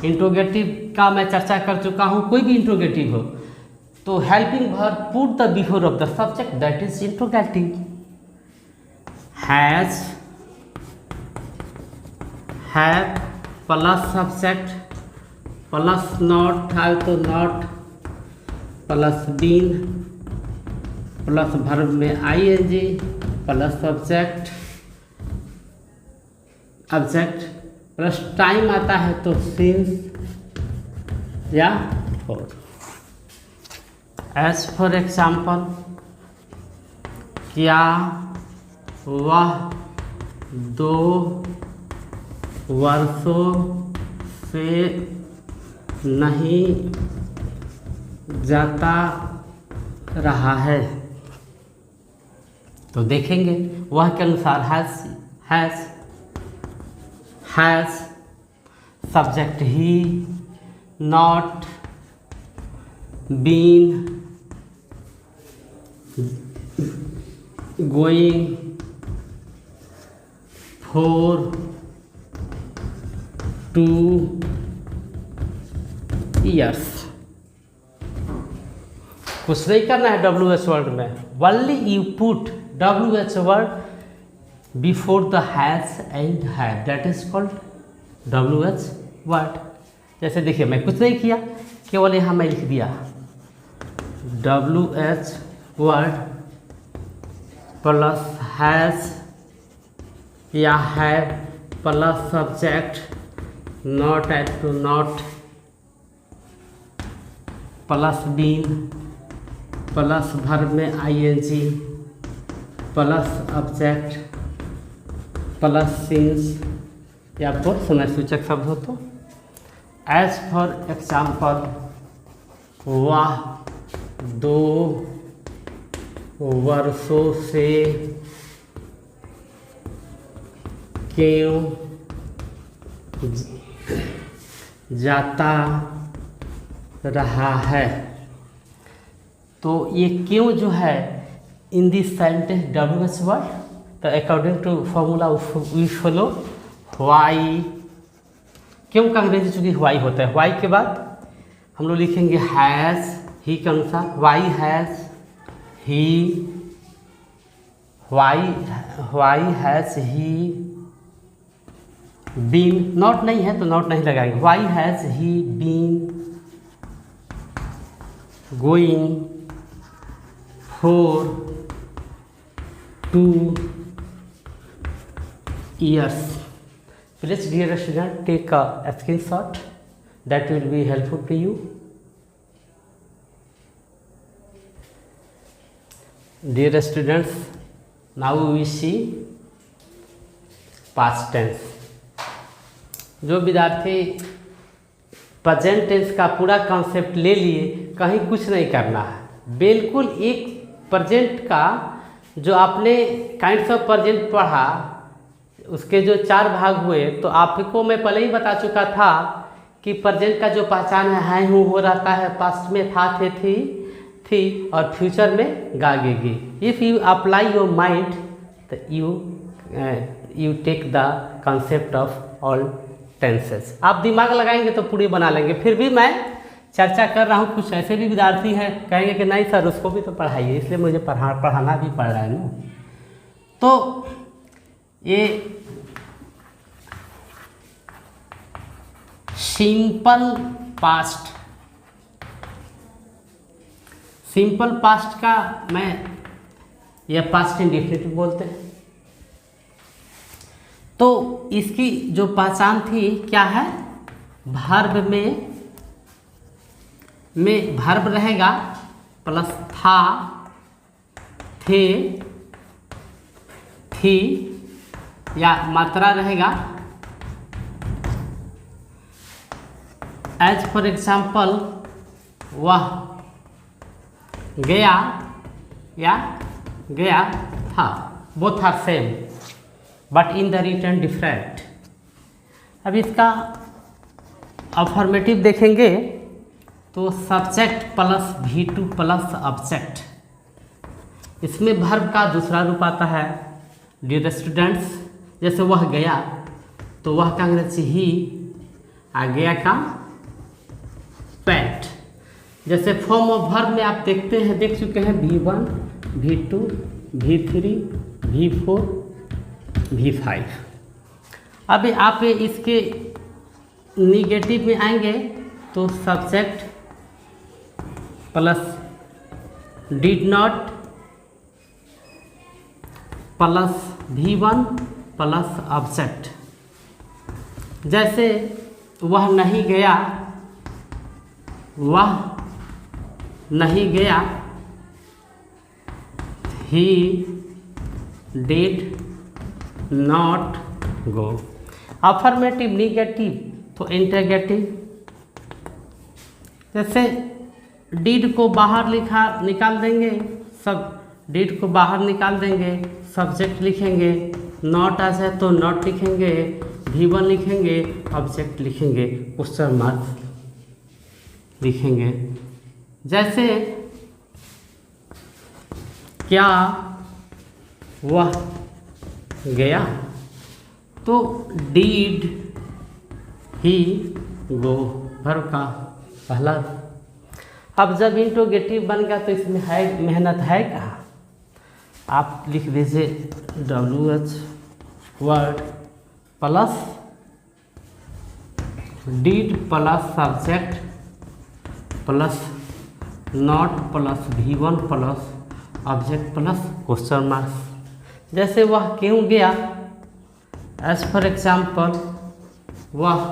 Interrogative का मैं चर्चा कर चुका हूँ। कोई भी इंट्रोगेटिव हो तो helping verb put the before of the subject, that is interrogative. Has, have plus subject plus not है तो not plus been plus verb में I N G plus subject object plus time आता है तो सिंस या फॉर। एज फॉर एग्जाम्पल, क्या वह 2 वर्षों से नहीं जाता रहा है। तो देखेंगे वह के अनुसार has subject he, not, been, going for 2 years। कुछ नहीं करना है WH वर्ड में, only you put WH word before the has and had, that is called WH word. जैसे देखिए मैं कुछ नहीं किया, केवल यहाँ मैं लिख दिया WH वर्ड प्लस हैज़ या have plus subject not add to not plus been plus verb में ING plus object plus since या आपको समय सूचक शब्द हो तो एज फॉर एग्जाम्पल वह 2 वर्षों से क्यों जाता रहा है। तो ये क्यों जो है in this sentence WH word, तो according to formula we follow why. क्यों का अंग्रेजी चूँकि वाई होता है, वाई के बाद हम लोग लिखेंगे हैज़, ही के अनुसार why has he, why has he been, not नहीं है तो नॉट नहीं लगाएंगे, why has he been going for 2 years। Please dear student take a screenshot that will be helpful to you। Dear students, now we see past tense। जो विद्यार्थी present tense का पूरा concept ले लिए, कहीं कुछ नहीं करना है, बिल्कुल एक प्रेजेंट का जो आपने काइंड्स ऑफ प्रेजेंट पढ़ा उसके जो 4 भाग हुए, तो आपको मैं पहले ही बता चुका था कि प्रेजेंट का जो पहचान है हूँ हो रहता है, पास्ट में था थे थी और फ्यूचर में गागेगी। If you apply your mind तो you take the concept of all tenses. आप दिमाग लगाएंगे तो पूरी बना लेंगे। फिर भी मैं चर्चा कर रहा हूँ, कुछ ऐसे भी विद्यार्थी हैं कहेंगे कि नहीं सर उसको भी तो पढ़ाइए, इसलिए मुझे पढ़ाना भी पड़ रहा है ना। तो ये सिंपल पास्ट, सिंपल पास्ट का मैं ये पास्ट इंडेफिनिट बोलते हैं। तो इसकी जो पहचान थी क्या है, वर्ब में वर्ब रहेगा प्लस था थे थी, या मात्रा रहेगा एज फॉर एग्जाम्पल वह गया या गया था, both are same but in the return different. अब इसका अफर्मेटिव देखेंगे तो subject plus V2 plus object, इसमें वर्ब का दूसरा रूप आता है। डियर स्टूडेंट्स, जैसे वह गया तो वह का अंग्रेजी ही, आ गया का पेंट। जैसे फॉर्म ऑफ वर्ब में आप देखते हैं, देख चुके हैं V1 V2 V3 V4 V5। अब आप इसके निगेटिव में आएंगे तो subject plus did not plus V1 plus object. जैसे वह नहीं गया, वह नहीं गया, he did not go. Affirmative negative तो इंटरगेटिव। जैसे डिड को बाहर निकाल देंगे, सब डिड को बाहर निकाल देंगे, सब्जेक्ट लिखेंगे, नॉट आ जाए तो नॉट लिखेंगे, V1 लिखेंगे, ऑब्जेक्ट लिखेंगे, क्वेश्चन मार्क लिखेंगे। जैसे क्या वह गया तो डिड ही गो, वर्ब का पहला। अब जब इंट्रोगेटिव बन गया तो इसमें है मेहनत है कहाँ, आप लिख दीजिए WH word plus did plus subject plus not plus V1 plus object plus question marks. जैसे वह क्यों गया, एज फॉर एग्जाम्पल वह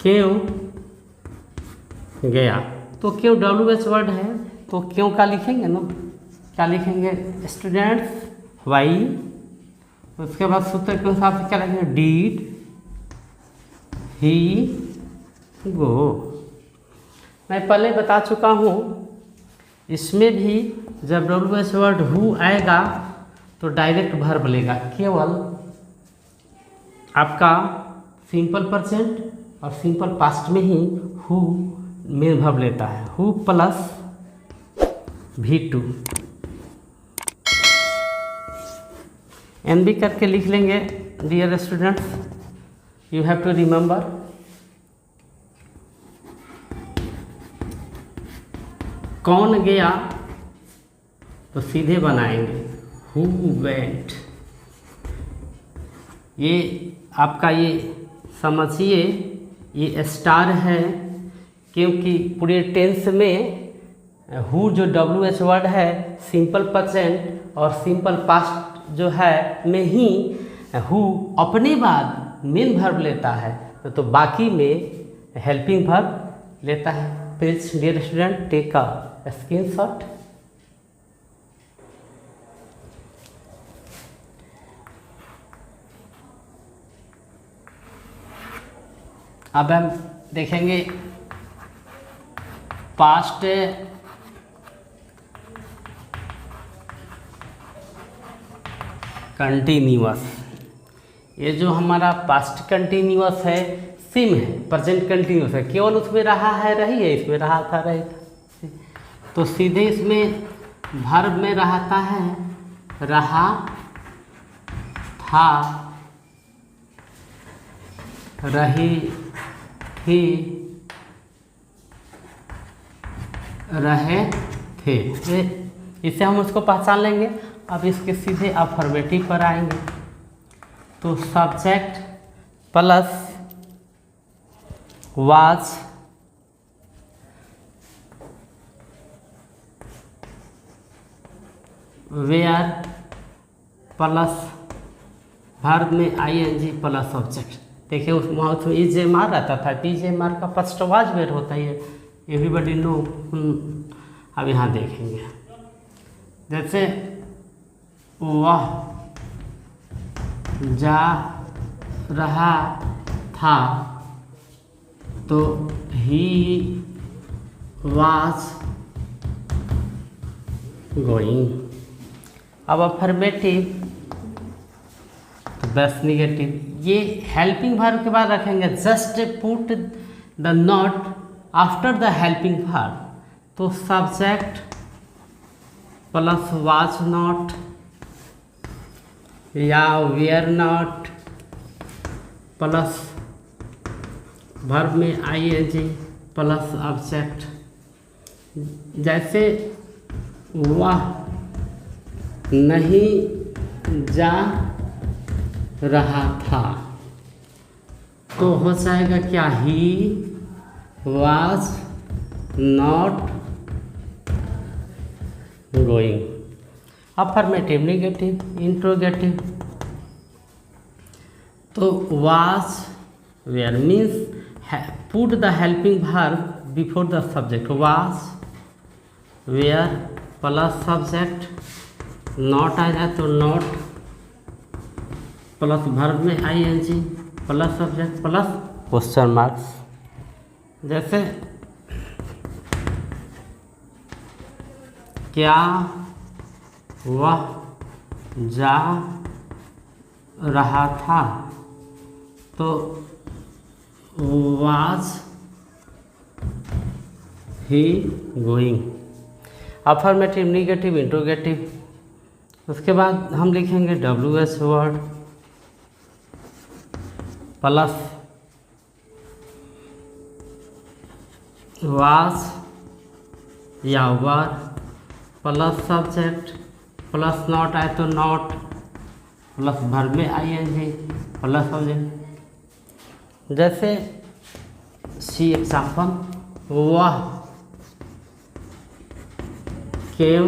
क्यों गया, तो क्यों WH वर्ड है तो क्यों का लिखेंगे ना, क्या लिखेंगे स्टूडेंट्स वाई, उसके बाद सूत्र के हिसाब से क्या लिखेंगे डीड ही गो। मैं पहले बता चुका हूँ, इसमें भी जब WH वर्ड हु आएगा तो डायरेक्ट वर्ब लेगा, केवल आपका सिंपल प्रेजेंट और सिंपल पास्ट में ही हु मेन वर्ब लेता है, हु प्लस V2 NB करके लिख लेंगे। Dear students, you have to remember कौन गया तो सीधे बनाएंगे हु वेंट। ये आपका ये समझिए ये स्टार है, क्योंकि पूरे टेंस में हु जो WH वर्ड है सिंपल प्रेजेंट और सिंपल पास्ट जो है में ही हु अपने बाद मेन वर्ब लेता है, तो बाकी में हेल्पिंग वर्ब लेता है। Please dear student take a screenshot. अब हम देखेंगे पास्ट कंटिन्यूअस। ये जो हमारा पास्ट कंटिन्यूअस है सिम है, प्रेजेंट कंटिन्यूअस है, केवल उसमें रहा है रही है, इसमें रहा था रही था, तो सीधे इसमें वर्ब में रहता है रहा था, रही थी, रहे थे, इससे हम उसको पहचान लेंगे। अब इसके सीधे अफर्मेटिव पर आएंगे, तो subject plus was were plus verb में ING प्लस ऑब्जेक्ट। देखिए वहाँ उसमें EJMR रहता था, PJMR का फर्स्ट वाज वेयर होता है, एवरीबडी नो। अब यहाँ देखेंगे जैसे वह जा रहा था तो ही वाज गोइंग। अब अफर्मेटिव तो बस निगेटिव, ये हेल्पिंग वर्ब के बाद रखेंगे just put the not after the helping verb, तो सब्जेक्ट प्लस वाज नॉट या वेयर नॉट प्लस वर्ब में ING प्लस ऑब्जेक्ट। जैसे वह नहीं जा रहा था तो हो जाएगा क्या he was not going. Affirmative negative interrogative, तो was were means put the helping verb before the subject, was were plus subject, not आ जाए तो नॉट प्लस वर्ब में ING plus subject plus question marks. जैसे क्या वह जा रहा था तो was he going. Affirmative negative interrogative, उसके बाद हम लिखेंगे WH वर्ड प्लस वाज या were plus subject plus not आए तो नॉट, प्लस वर्ब में ing प्लस ऑब्जेक्ट। जैसे सी एग्जाम्पल, वह क्यों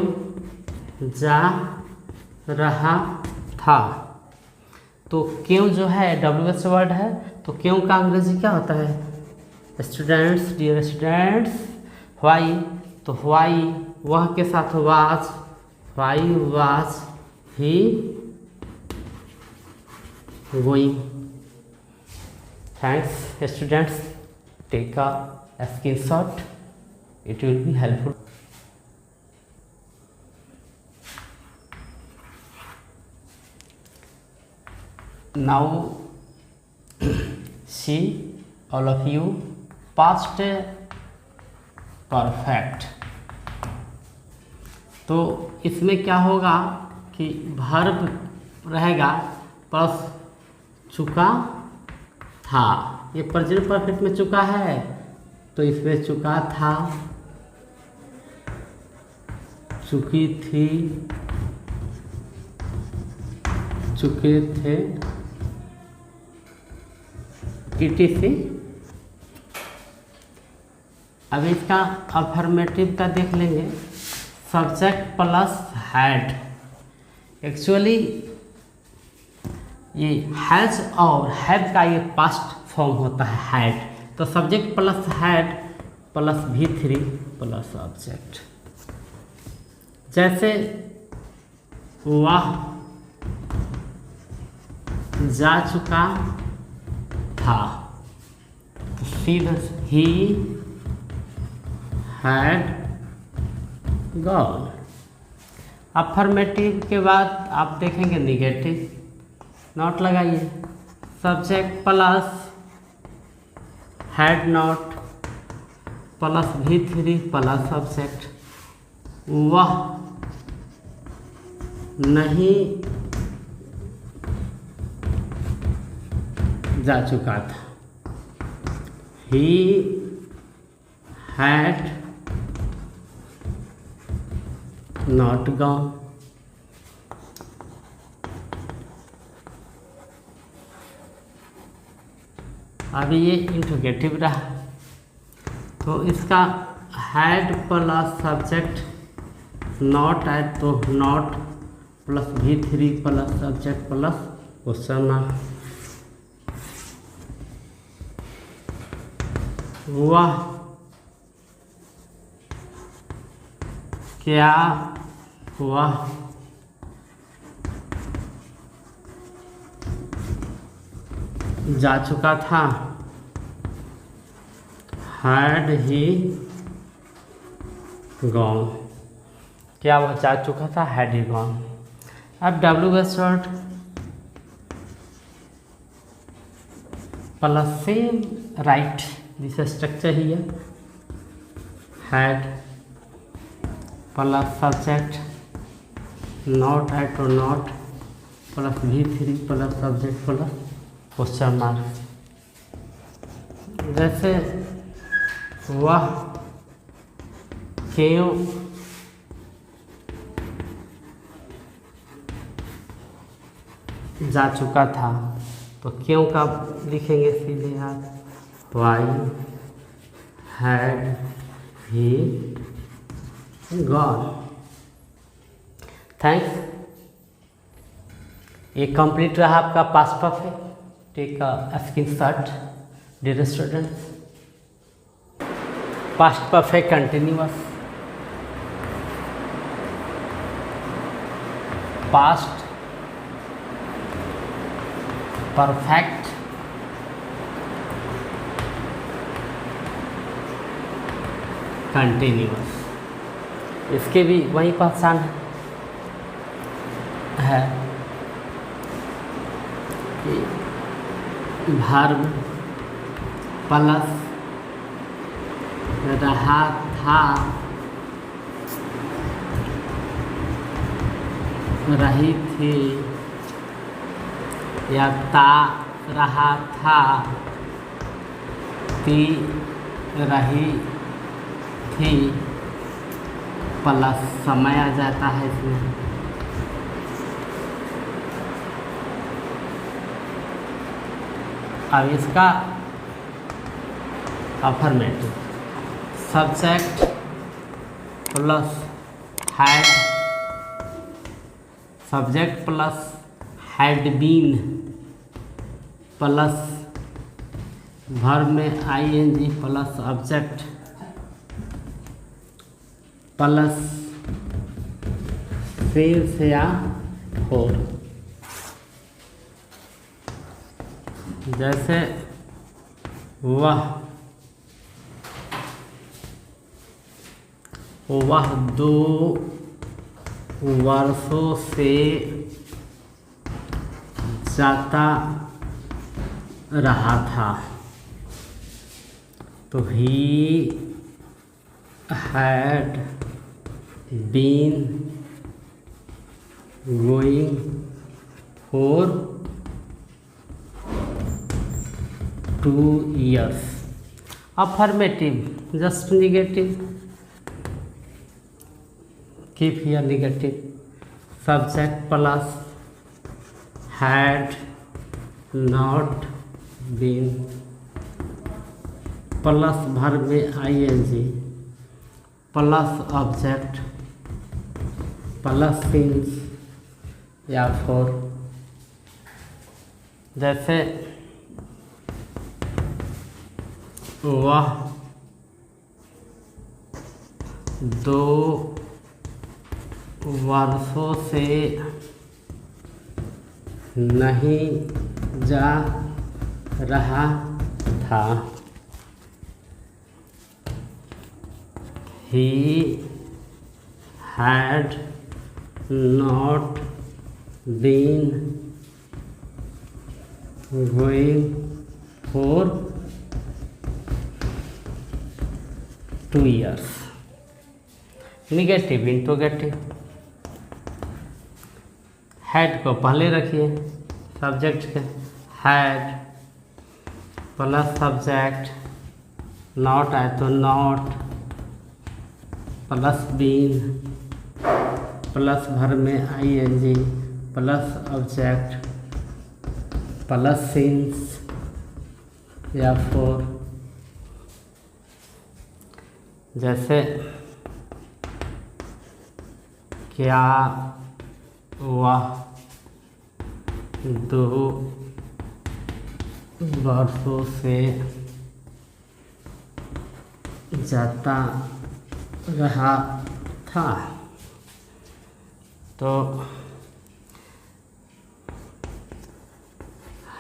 जा रहा था। तो क्यों जो है WH वर्ड है, तो क्यों का अंग्रेजी क्या होता है स्टूडेंट्स, डियर स्टूडेंट्स, व्हाई, तो व्हाई वह के साथ was, why was he going. Thanks students, take a screenshot, it will be helpful. Now see all of you past perfect। तो इसमें क्या होगा कि वर्ब रहेगा प्लस चुका था। ये प्रेजेंट परफेक्ट में चुका है तो इसमें चुका था, चुकी थी, चुके थे, etc। अब इसका अफर्मेटिव का देख लेंगे, सब्जेक्ट प्लस हैड। एक्चुअली ये हैज और हैव का ये पास्ट फॉर्म होता है हैड, तो subject plus had plus V3 plus object. जैसे वह जा चुका था, सीधा ही हैड गॉन। अफर्मेटिव के बाद आप देखेंगे निगेटिव, नॉट लगाइए, subject plus had not plus V3 plus object. वह नहीं जा चुका था, he had not gone। अभी ये इंट्रोगेटिव रहा, तो इसका हैड प्लस सब्जेक्ट नॉट है तो not plus V3 plus subject plus question mark. वह क्या हुआ, जा चुका था, had he gone, क्या वह जा चुका था, had he gone। अब WH word plus same right this structure here, had plus subject not है तो not plus V3 plus subject plus question mark. जैसे वह क्यों जा चुका था, तो क्यों का लिखेंगे सीधे आप, why had he gone. Thanks. ये कंप्लीट रहा आपका past perfect. Take a screenshot dear students. Past perfect continuous, past perfect continuous, इसके भी वही पहचान है कि वर्ब प्लस रहा था, रही थी या ता रहा था, ती रही थी प्लस समय आ जाता है इसमें, अब इसका affirmative subject plus had, subject plus had been plus verb में I N G plus object plus since या फोर। जैसे वह 2 वर्षों से जाता रहा था, तो he had been going for 2 years। Affirmative just negative, keep here negative, subject plus had not been plus verb में I N G plus object plus since या फोर। जैसे वह 2 वर्षों से नहीं जा रहा था, he had not been going for 2 years। Negative interrogative, had को पहले रखिए सब्जेक्ट के, हैड प्लस सब्जेक्ट, नॉट आए तो not plus been plus verb में I N G plus object plus since या फोर। जैसे क्या वह 2 वर्षों से जाता रहा था, तो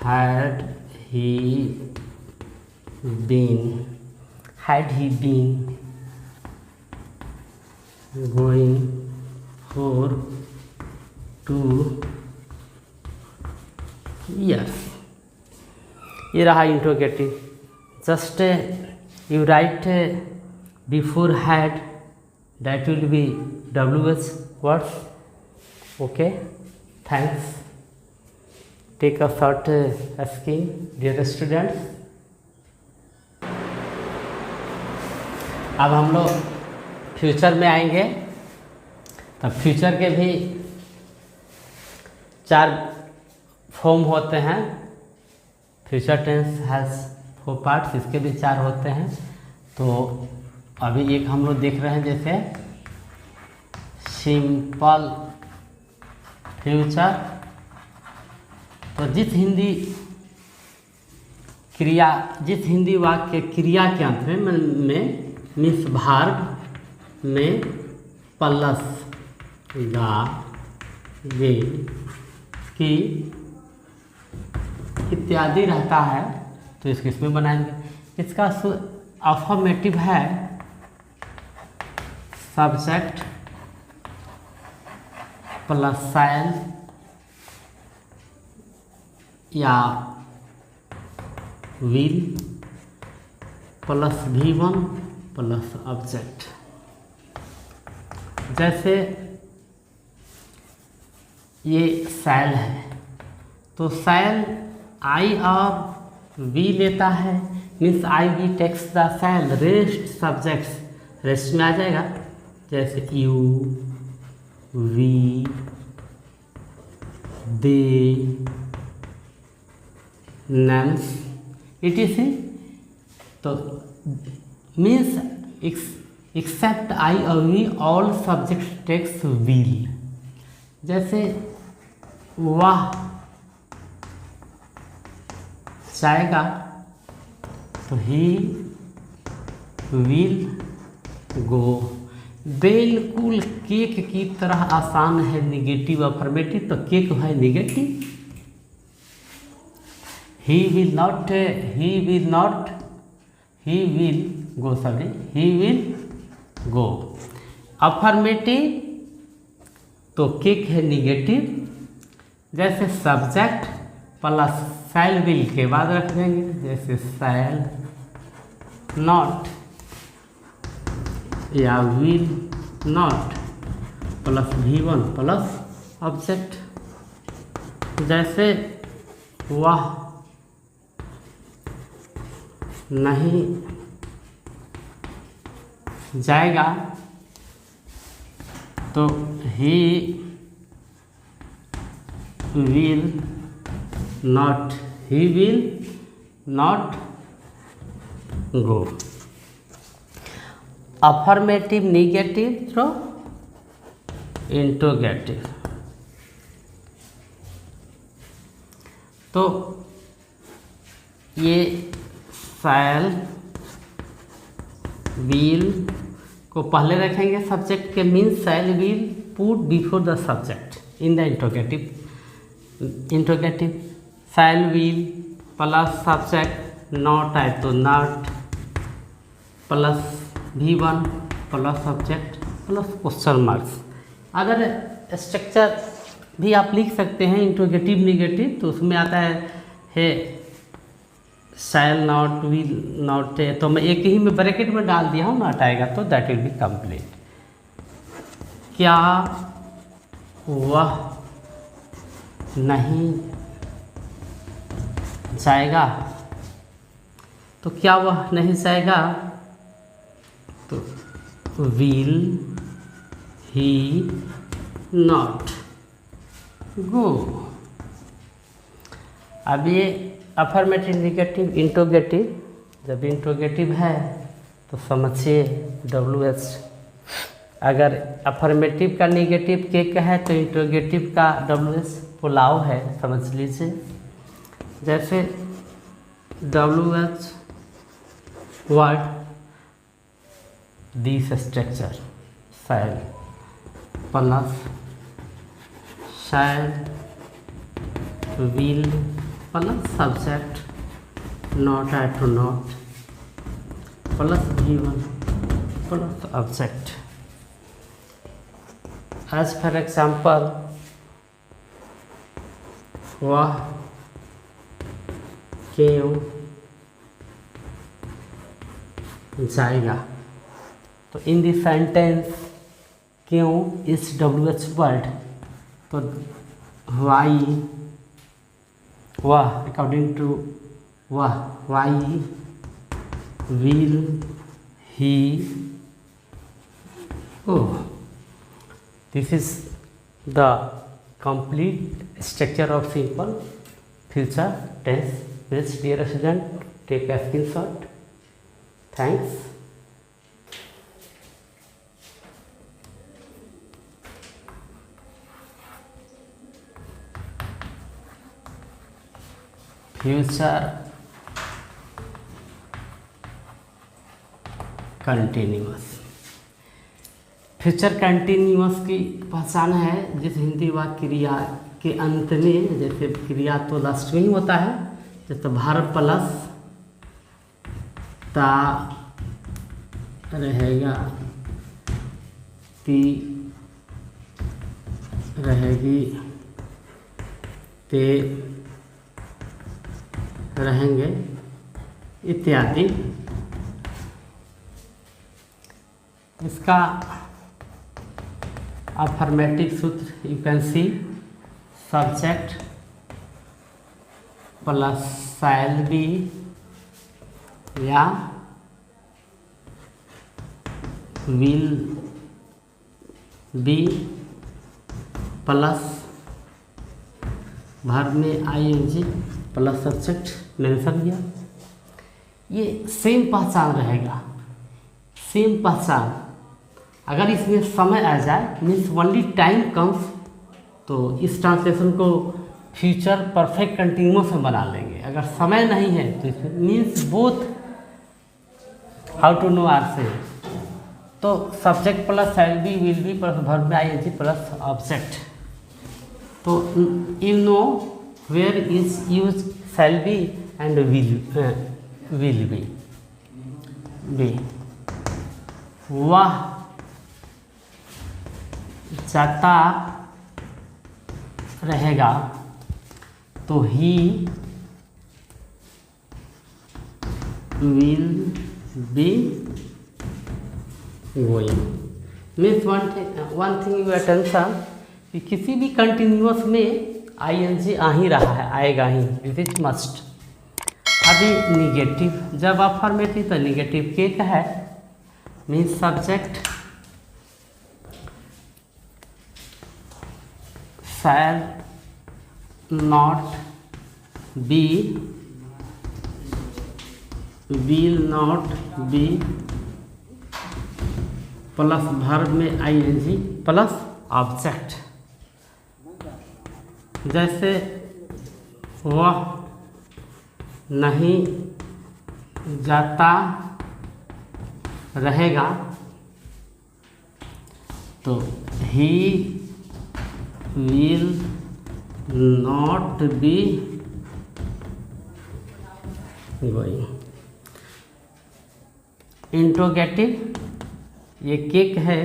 had he been going for 2 years। ये रहा interrogative. Just you right before had, that will be WH words। okay, thanks, take a short skim dear students। अब हम लोग फ्यूचर में आएंगे, तब फ्यूचर के भी 4 फॉर्म होते हैं। फ्यूचर टेंस हैज़ 4 पार्ट्स, इसके भी 4 होते हैं। तो अभी एक हम लोग देख रहे हैं, जैसे सिंपल फ्यूचर। तो जिस हिंदी वाक्य क्रिया के अंत में मीन्स भार्ब में प्लस गा, वे, की इत्यादि रहता है, तो इसको इसमें बनाएंगे। इसका अफर्मेटिव है सब्जेक्ट प्लस साइन या will plus V1 plus object. जैसे ये सेल है, तो सेल आई और वी लेता है, means I we takes the shall, rest subjects rest में आ जाएगा। जैसे you, we, they, names etc. तो मीन्स एक्सेप्ट आई और we all subject takes will. जैसे वह जाएगा तो ही विल गो। बिल्कुल केक की तरह आसान है निगेटिव अफर्मेटिव, तो केक है negative. He will go, sorry, he will go. Affirmative तो केक है निगेटिव। जैसे सब्जेक्ट प्लस शैल विल के बाद रख देंगे, जैसे शैल नॉट या will not plus V1 plus object. जैसे वह नहीं जाएगा तो he will not go. Affirmative negative तो इंट्रोगेटिव। तो ये शैल विल को पहले रखेंगे सब्जेक्ट के, means shell will put before the subject in the interrogative. Shell will plus subject not है तो not plus V1 plus subject plus question marks. अगर स्ट्रक्चर भी आप लिख सकते हैं इंट्रोगेटिव निगेटिव, तो उसमें आता है शैल नॉट विल नॉट, तो मैं एक ही में ब्रैकेट में डाल दिया हूँ, नॉट आएगा तो दैट विल बी कंप्लीट। क्या वह नहीं जाएगा, तो क्या वह नहीं जाएगा तो विल ही नॉट गो। अब ये अफर्मेटिव निगेटिव इंट्रोगेटिव, जब इंट्रोगेटिव है तो समझिए WH। अगर अफर्मेटिव का निगेटिव केक है तो इंट्रोगेटिव का WH पुलाव है, समझ लीजिए। जैसे WH word this structure shall plus shall will plus subject not है टू not plus V1 plus object. As for example वह क्यों जाएगा, तो इन द सेंटेंस क्यों इस WH वर्ड, तो वाई वह अकॉर्डिंग टू वह why will he go. This is the complete structure of simple future tense. Please, dear student, take a screenshot. Thanks. Future continuous. Future continuous की पहचान है जिस हिंदी वाक्य क्रिया के अंत में, जैसे क्रिया तो लास्ट में ही होता है, जैसे भारत प्लस ता रहेगा ती रहेगी ते रहेंगे इत्यादि। इसका अफर्मेटिव सूत्र you can C subject plus shall B या विल बी प्लस वर्ब में ING प्लस सब्जेक्ट मेंशन किया ये सेम पहचान रहेगा, सेम पहचान। अगर इसमें समय आ जाए मीन्स ओनली टाइम कम्स, तो इस ट्रांसलेशन को फ्यूचर परफेक्ट कंटिन्यूअस में बना लेंगे। अगर समय नहीं है तो इसमें means both how to know are same. तो subject plus shall be will be plus verb में आईएनजी प्लस ऑब्जेक्ट। तो you know where is use shall be and will be. वह जाता रहेगा, तो he will be going. Means one thing you attention कि किसी भी कंटिन्यूअस में आईएनजी आ ही रहा है, आएगा ही, दिस इज मस्ट। अभी निगेटिव, जब अफर्मेटिव तो निगेटिव के का है, means subject shall not be, will not be plus verb में आईएनजी प्लस ऑब्जेक्ट। जैसे वह नहीं जाता रहेगा, तो he will not be going. Interrogative, ये केक है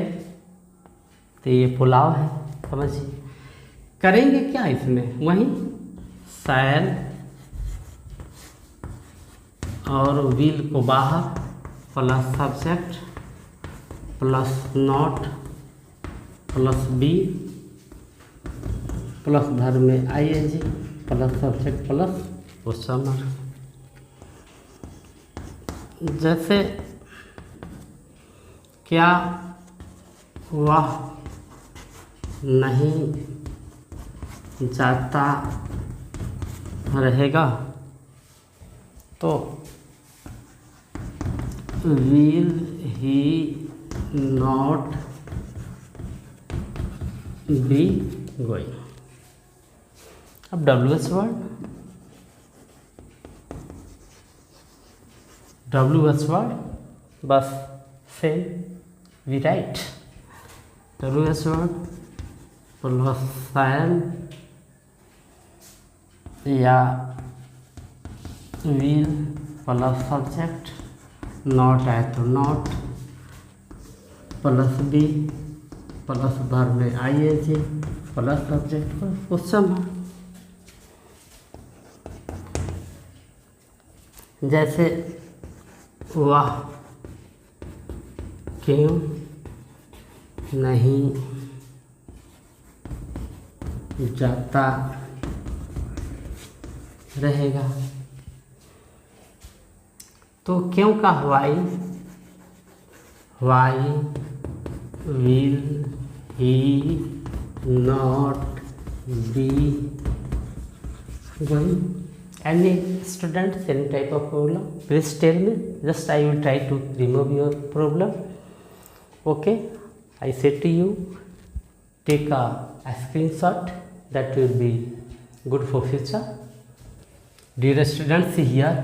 तो ये पुलाव है, समझिए। करेंगे क्या इसमें, वहीं शैल और विल को बाहर plus subject plus not plus be plus verb में I N G plus subject plus question mark. जैसे क्या वह नहीं जाता रहेगा, तो will he not be going. अब WH वर्ड, WH वर्ड बस same we write. WH word plus shall या विल प्लस सब्जेक्ट, नॉट है तो not plus be plus verb में आईएनजी प्लस सब्जेक्ट पर क्वेश्चन। जैसे वह क्यों नहीं जाता रहेगा, तो क्यों का why will he not be going. Any students, any type of problem, please tell me, just I will try to remove your problem. Okay, I say to you, take a screenshot, that will be good for future. Dear students, here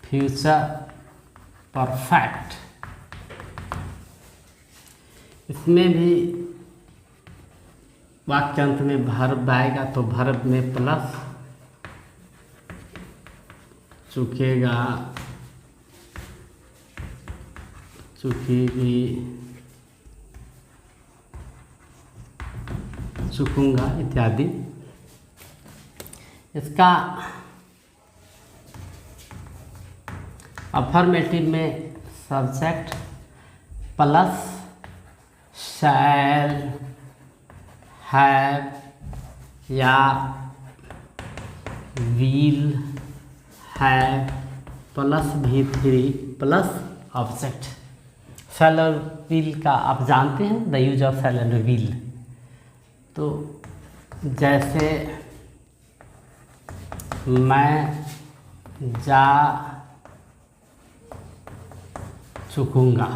future perfect, इसमें भी वाक्यांत में verb आएगा, तो verb में plus चुकेगा, चुकेगी, चुकूंगा इत्यादि। इसका affirmative में सब्जेक्ट प्लस शैल हैव या will have plus V3 plus object. Shall और विल का आप जानते हैं, the use of shall and will. तो जैसे मैं जा चुकूंगा।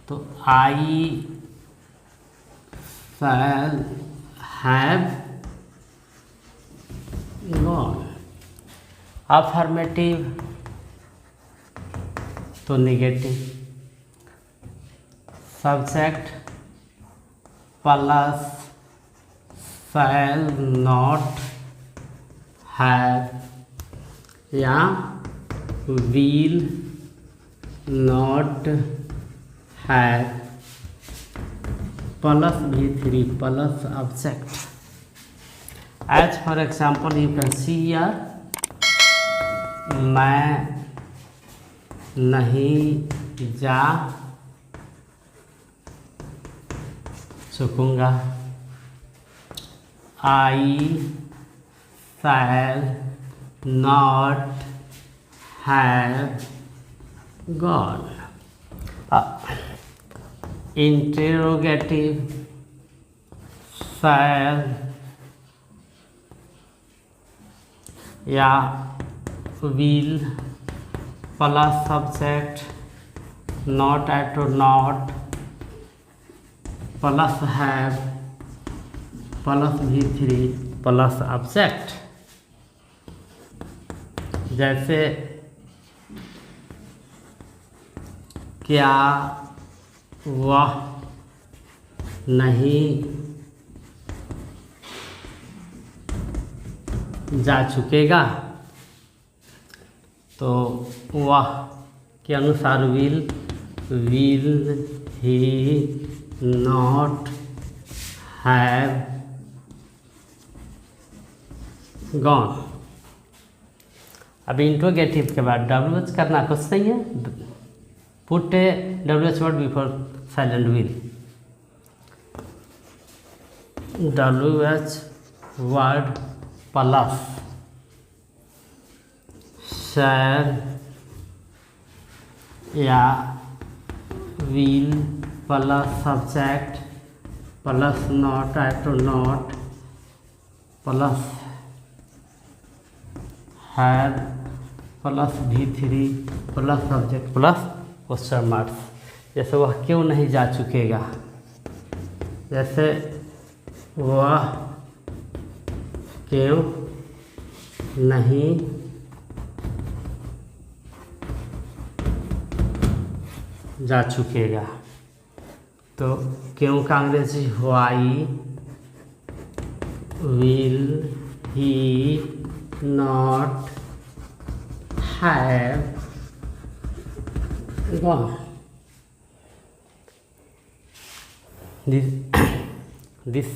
तो I shall have gone. Affirmative तो negative. Subject plus shall not have या will not have plus V3 plus object. As for example you can see here, मैं नहीं जा चुकूंगा। I shall not have gone. Interrogative शैल या will plus subject not at not plus have plus V3 plus object. जैसे क्या वह नहीं जा चुकेगा, तो वह के अनुसार will he not have gone. अब इंट्रोगेटिव के बाद WH करना कुछ नहीं है, put WH word before silent will. WH word plus shall या will plus subject plus not at not plus have plus V3 plus subject plus question marks. जैसे वह क्यों नहीं जा चुकेगा, जैसे वह क्यों नहीं जा चुकेगा, तो क्यों का अंग्रेजी why will he not have gone. This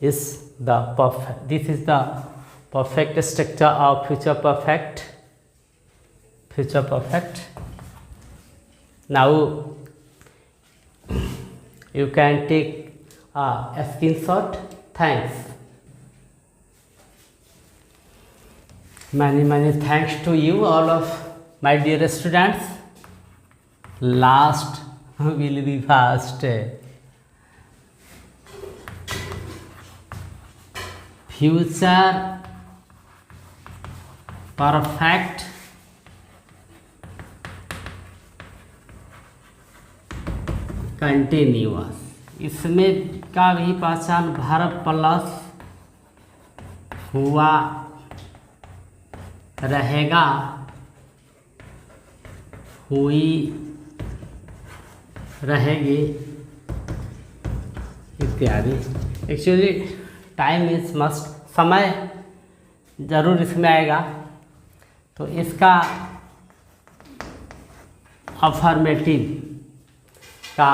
is the perfect structure of future perfect. Now you can take a screenshot. Thanks. Many thanks to you all of my dear students. Last will be fast. Future perfect continuous, इसमें का भी पहचान verb plus हुआ रहेगा, हुई रहेगी इत्यादि। Actually time is must, समय जरूर इसमें आएगा। तो इसका अफर्मेटिव का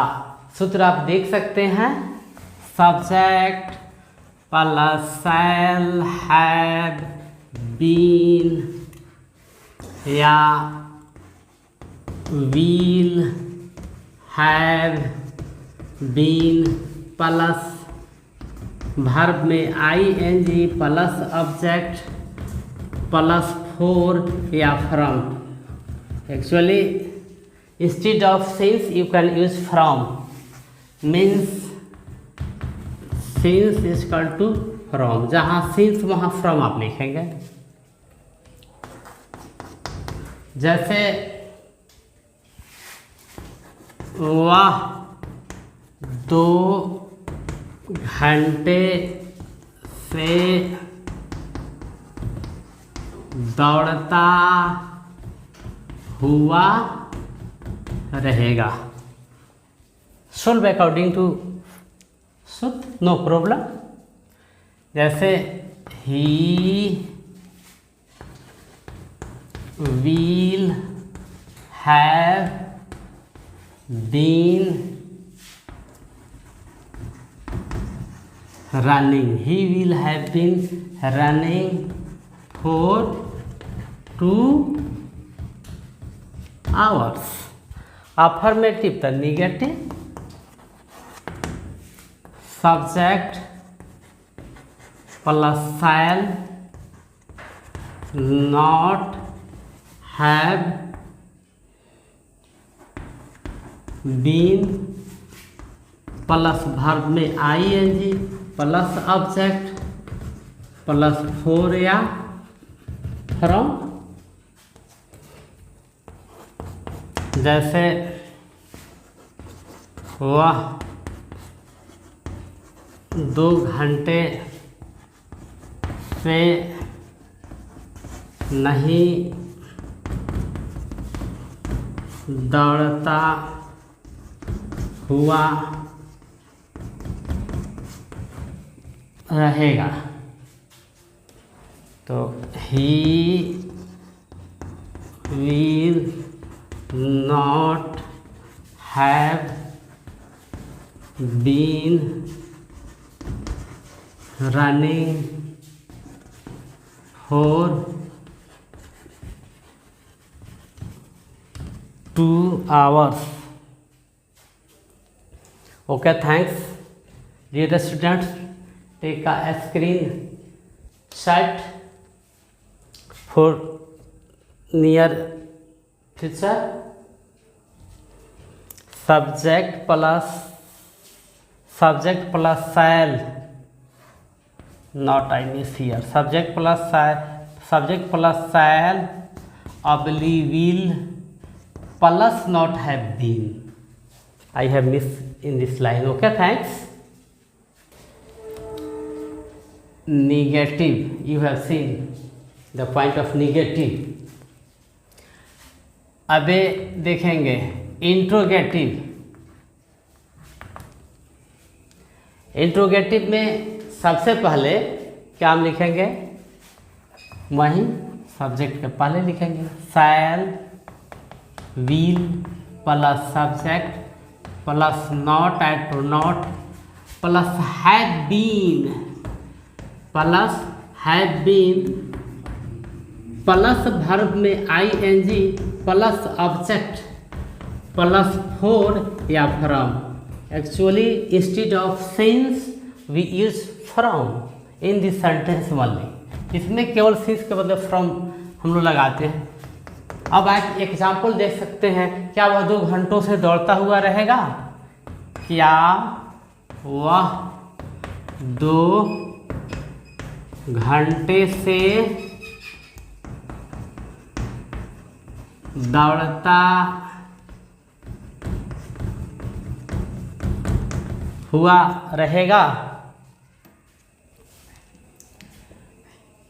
सूत्र आप देख सकते हैं, subject plus shall have been या will have been plus verb में ing plus object plus for या from. Actually instead of since you can use from, means since is equal to from, जहाँ since वहाँ from आप लिखेंगे। जैसे वह 2 घंटे से दौड़ता हुआ रहेगा। सोल्व अकॉर्डिंग टू शुद्ध, नो प्रॉब्लम। जैसे ही will have been running, he will have been running for 2 hours। Affirmative तो negative, subject plus shall, not have been plus verb में ing plus object plus for या from. जैसे वह 2 घंटे से नहीं दौड़ता हुआ रहेगा। तो he will not have been running for 2 hours। Okay, thanks dear students। take a screenshot for near future। subject plus shall, not I miss here, subject plus shall oblique will plus not have been, I have missed in this line। okay, thanks। negative, you have seen the point of negative। अबे देखेंगे interrogative. Interrogative में सबसे पहले क्या हम लिखेंगे, वहीं subject के पहले लिखेंगे shall will plus subject plus not add pronoun plus have been plus verb में ing plus object plus for या from. Actually instead of since we use from in this sentence only. इसमें केवल since के बदले from हम लोग लगाते हैं। अब एक एग्जाम्पल देख सकते हैं, क्या वह 2 घंटों से दौड़ता हुआ रहेगा? क्या वह 2 घंटे से दौड़ता हुआ रहेगा?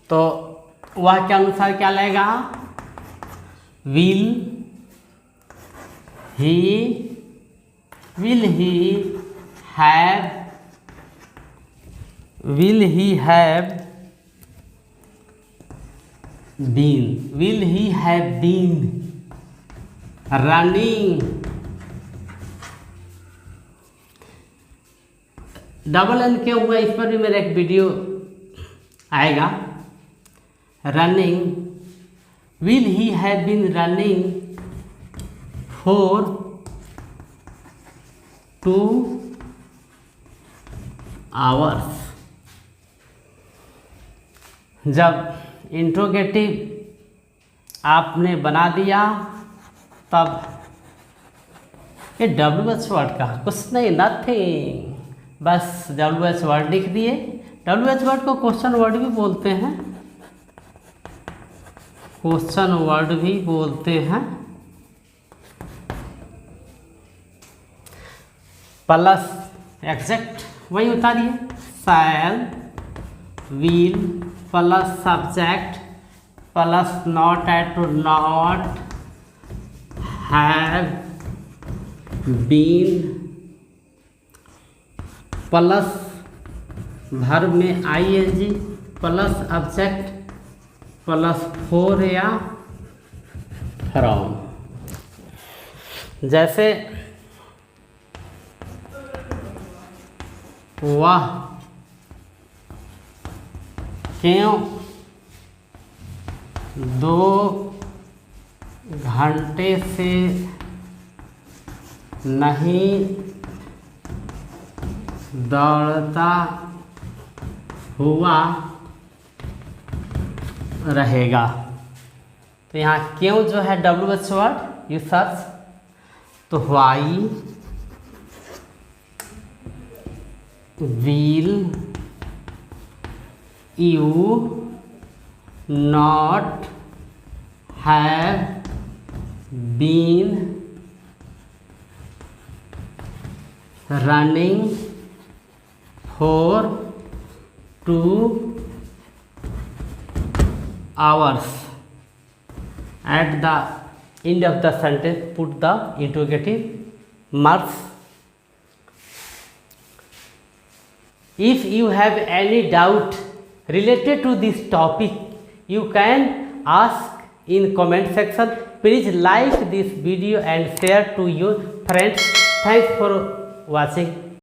तो वह के अनुसार क्या लगेगा? Will he have been running. Double N क्यों हुआ, इस पर भी मेरा एक वीडियो आएगा। Running, will he have been running for 2 hours। जब इंट्रोगेटिव आपने बना दिया तब ये WH वर्ड का कुछ नहीं, नथिंग, बस WH वर्ड लिख दिए। WH वर्ड को क्वेश्चन वर्ड भी बोलते हैं। क्वेश्चन वर्ड भी बोलते हैं। प्लस एग्जैक्ट वही उतारिए, shall, will plus subject plus not at not, have been plus verb में I N G plus object plus for या फ्रॉम। जैसे वह क्यों 2 घंटे से नहीं दौड़ता हुआ रहेगा। तो यहाँ क्यों जो है WH वर्ड यू सर्च, तो why will you not have been running for 2 hours? At the end of the sentence put the interrogative marks. If you have any doubt related to this topic, you can ask in comment section. Please like this video and share to your friends. Thanks for watching.